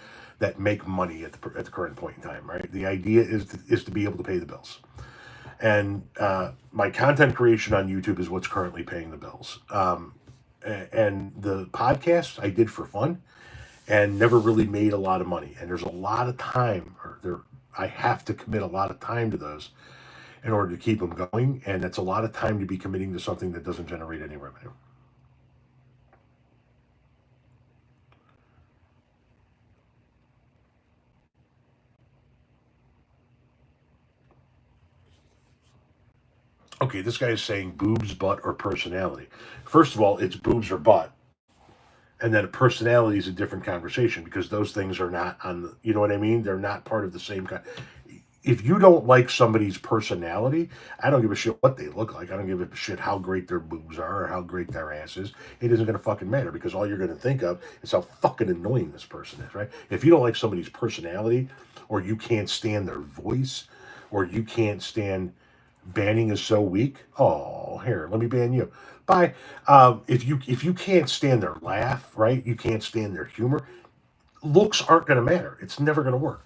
make money at the current point in time, right? The idea is to be able to pay the bills. And my content creation on YouTube is what's currently paying the bills. And the podcast I did for fun and never really made a lot of money. And there's a lot of time, I have to commit a lot of time to those in order to keep them going. And it's a lot of time to be committing to something that doesn't generate any revenue. Okay, this guy is saying boobs, butt, or personality. First of all, it's boobs or butt. And then personality is a different conversation because those things are not on the, you know what I mean? They're not part of the same kind. If you don't like somebody's personality, I don't give a shit what they look like. I don't give a shit how great their boobs are or how great their ass is. It isn't going to fucking matter because all you're going to think of is how fucking annoying this person is, right? If you don't like somebody's personality or you can't stand their voice or you can't stand banning is so weak, oh, here, let me ban you. Bye. If you can't stand their laugh, right? You can't stand their humor. Looks aren't going to matter. It's never going to work.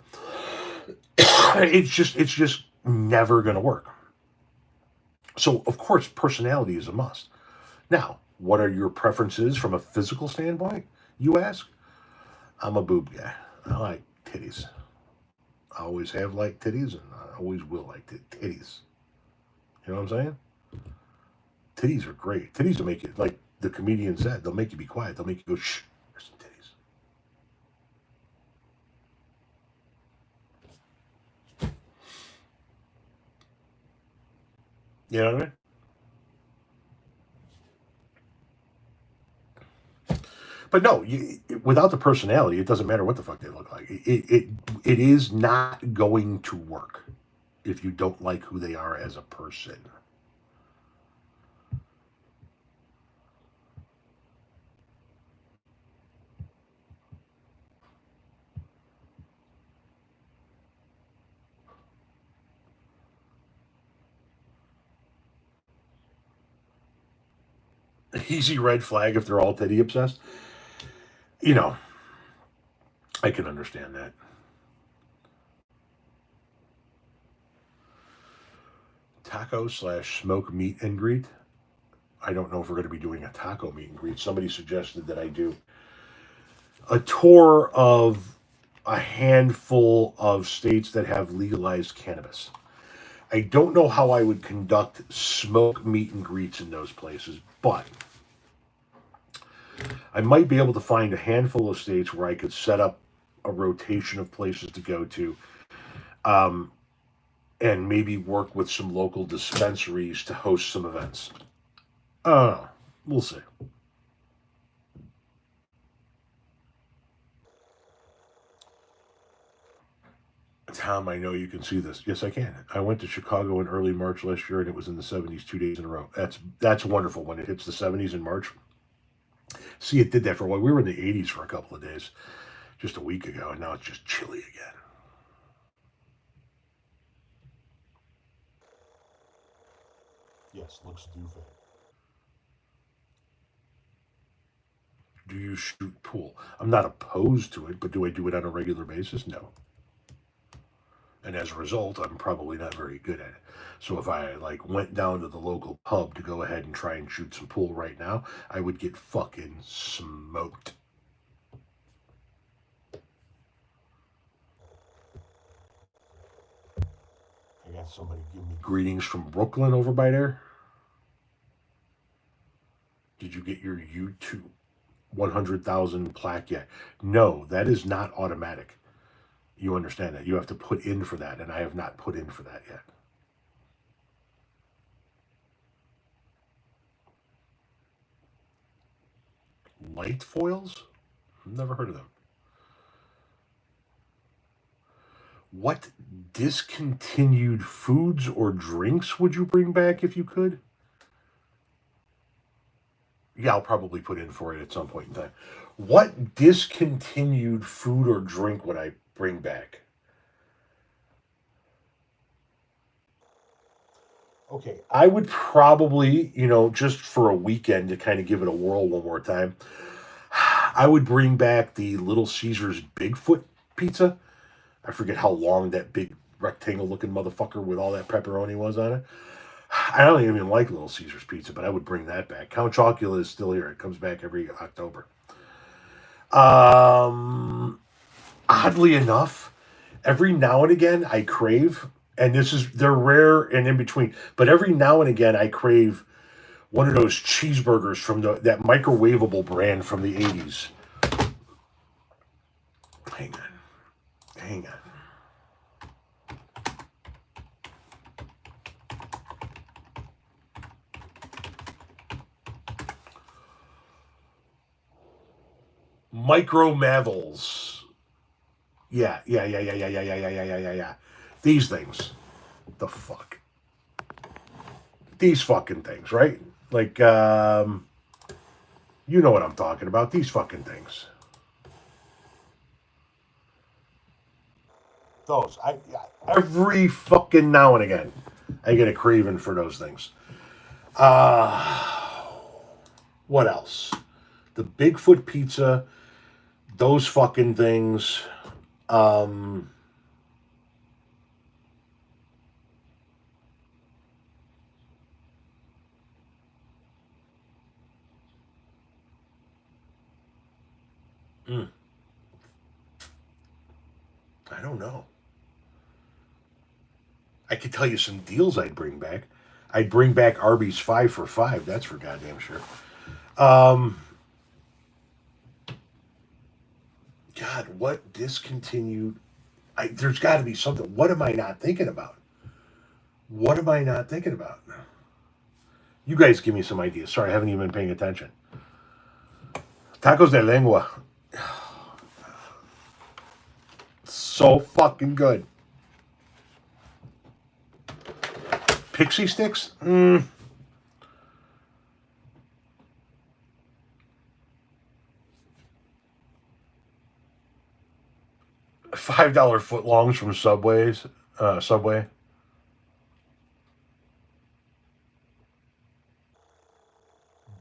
It's just never going to work. So, of course, personality is a must. Now, what are your preferences from a physical standpoint, you ask? I'm a boob guy. I like titties. I always have liked titties, and I always will like titties. You know what I'm saying? titties are great. Titties will make it, like the comedian said, they'll make you be quiet. They'll make you go, shh, there's some titties. You know what I mean? But no, without the personality, it doesn't matter what the fuck they look like. It is not going to work if you don't like who they are as a person. Easy red flag if they're all titty obsessed. You know, I can understand that. Taco/smoke meet and greet. I don't know if we're going to be doing a taco meet and greet. Somebody suggested that I do a tour of a handful of states that have legalized cannabis. I don't know how I would conduct smoke meet and greets in those places, but I might be able to find a handful of states where I could set up a rotation of places to go to, um, and maybe work with some local dispensaries to host some events. We'll see. Tom, I know you can see this. Yes, I can. I went to Chicago in early March last year, and it was in the 70s 2 days in a row. That's wonderful when it hits the 70s in March. See, it did that for a while. We were in the 80s for a couple of days just a week ago, and now it's just chilly again. Yes, looks doofy. Do you shoot pool? I'm not opposed to it, but do I do it on a regular basis? No. And as a result, I'm probably not very good at it. So if I like went down to the local pub to go ahead and try and shoot some pool right now, I would get fucking smoked. I got somebody give me greetings from Brooklyn over by there. Did you get your YouTube 100,000 plaque yet? No, that is not automatic. You understand that. You have to put in for that, and I have not put in for that yet. Light foils? Never heard of them. What discontinued foods or drinks would you bring back if you could? Yeah, I'll probably put in for it at some point in time. What discontinued food or drink would I bring back? Okay, I would probably, just for a weekend to kind of give it a whirl one more time, I would bring back the Little Caesars Bigfoot pizza. I forget how long that big rectangle looking motherfucker with all that pepperoni was on it. I don't even like Little Caesars pizza, but I would bring that back. Count Chocula is still here. It comes back every October. Oddly enough, every now and again I crave, and they're rare and in between, but every now and again I crave one of those cheeseburgers from that microwavable brand from the 80s. Hang on. Micro Mavels. Yeah. These things. The fuck. These fucking things, right? Like, you know what I'm talking about. These fucking things. Those. Every fucking now and again, I get a craving for those things. What else? The Bigfoot pizza. Those fucking things. I don't know. I could tell you some deals I'd bring back. I'd bring back Arby's 5 for $5. That's for goddamn sure. God, what discontinued? There's got to be something. What am I not thinking about? What am I not thinking about? You guys give me some ideas. Sorry, I haven't even been paying attention. Tacos de lengua. So fucking good. Pixie sticks? $5 footlongs from Subway.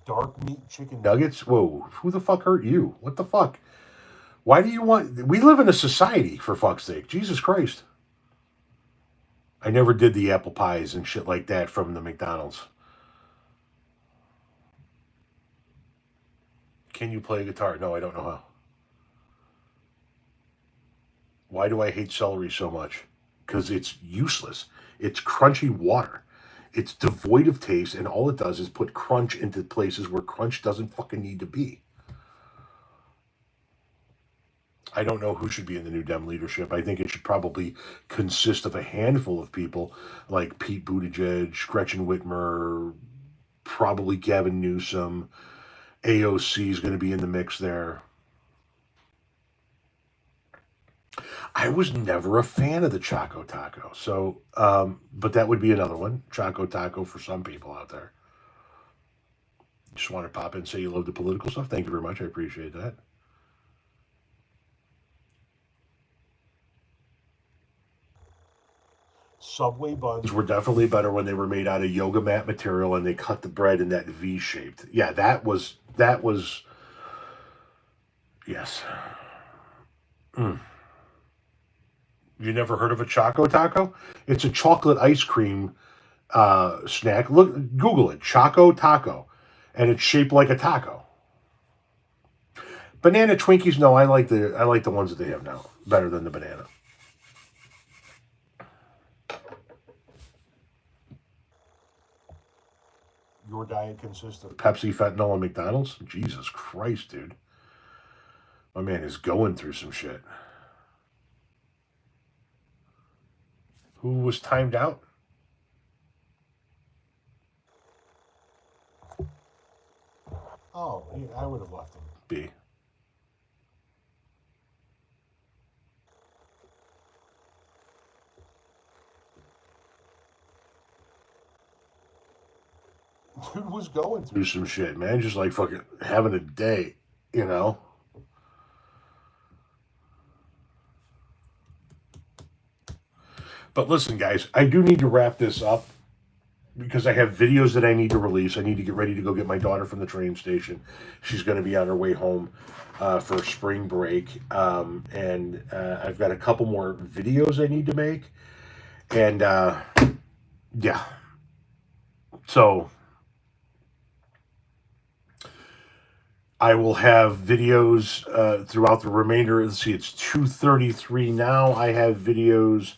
Dark meat chicken nuggets? Whoa, who the fuck hurt you? What the fuck? Why do you want... We live in a society, for fuck's sake. Jesus Christ. I never did the apple pies and shit like that from the McDonald's. Can you play guitar? No, I don't know how. Why do I hate celery so much? Because it's useless. It's crunchy water. It's devoid of taste, and all it does is put crunch into places where crunch doesn't fucking need to be. I don't know who should be in the new Dem leadership. I think it should probably consist of a handful of people like Pete Buttigieg, Gretchen Whitmer, probably Gavin Newsom. AOC is going to be in the mix there. I was never a fan of the Choco Taco. So, but that would be another one. Choco Taco for some people out there. Just want to pop in and say you love the political stuff. Thank you very much. I appreciate that. Subway buns were definitely better when they were made out of yoga mat material and they cut the bread in that V shaped. Yeah, that was yes. You never heard of a Choco Taco? It's a chocolate ice cream snack. Look, Google it, Choco Taco, and it's shaped like a taco. Banana Twinkies, no, I like the ones that they have now better than the banana. Your diet consists of Pepsi, fentanyl, and McDonald's? Jesus Christ, dude. My man is going through some shit. Who was timed out? Oh, I would have left him be. Dude was going through some shit, man. Just like fucking having a day, you know? But listen, guys, I do need to wrap this up because I have videos that I need to release. I need to get ready to go get my daughter from the train station. She's going to be on her way home for spring break. And I've got a couple more videos I need to make. And yeah. So I will have videos throughout the remainder. Let's see, it's 2:33 now. I have videos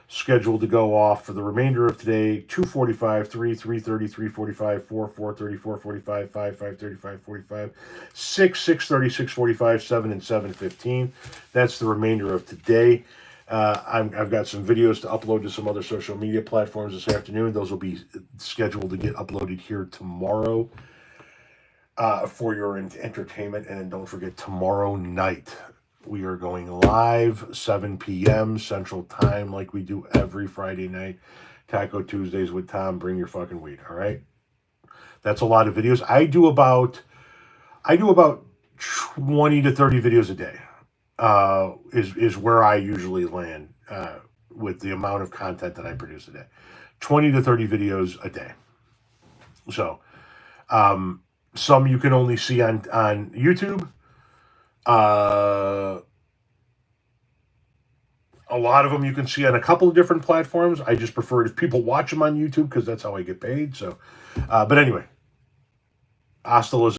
scheduled to go off for the remainder of today. 2:45, 3, 3:30, 3:45, 4, 4:30, 4:45, 5, 5:30, 5:45, 6, 6:30, 6:45, 7, and 7:15. That's the remainder of today. I've got some videos to upload to some other social media platforms this afternoon. Those will be scheduled to get uploaded here tomorrow for your entertainment. And then don't forget, tomorrow night, we are going live, 7 p.m. Central Time, like we do every Friday night. Taco Tuesdays with Tom. Bring your fucking weed, all right? That's a lot of videos. I do about 20 to 30 videos a day. Is where I usually land with the amount of content that I produce a day. 20 to 30 videos a day. So, some you can only see on YouTube. A lot of them you can see on a couple of different platforms. I just prefer it if people watch them on YouTube because that's how I get paid. So, but anyway, hasta luego.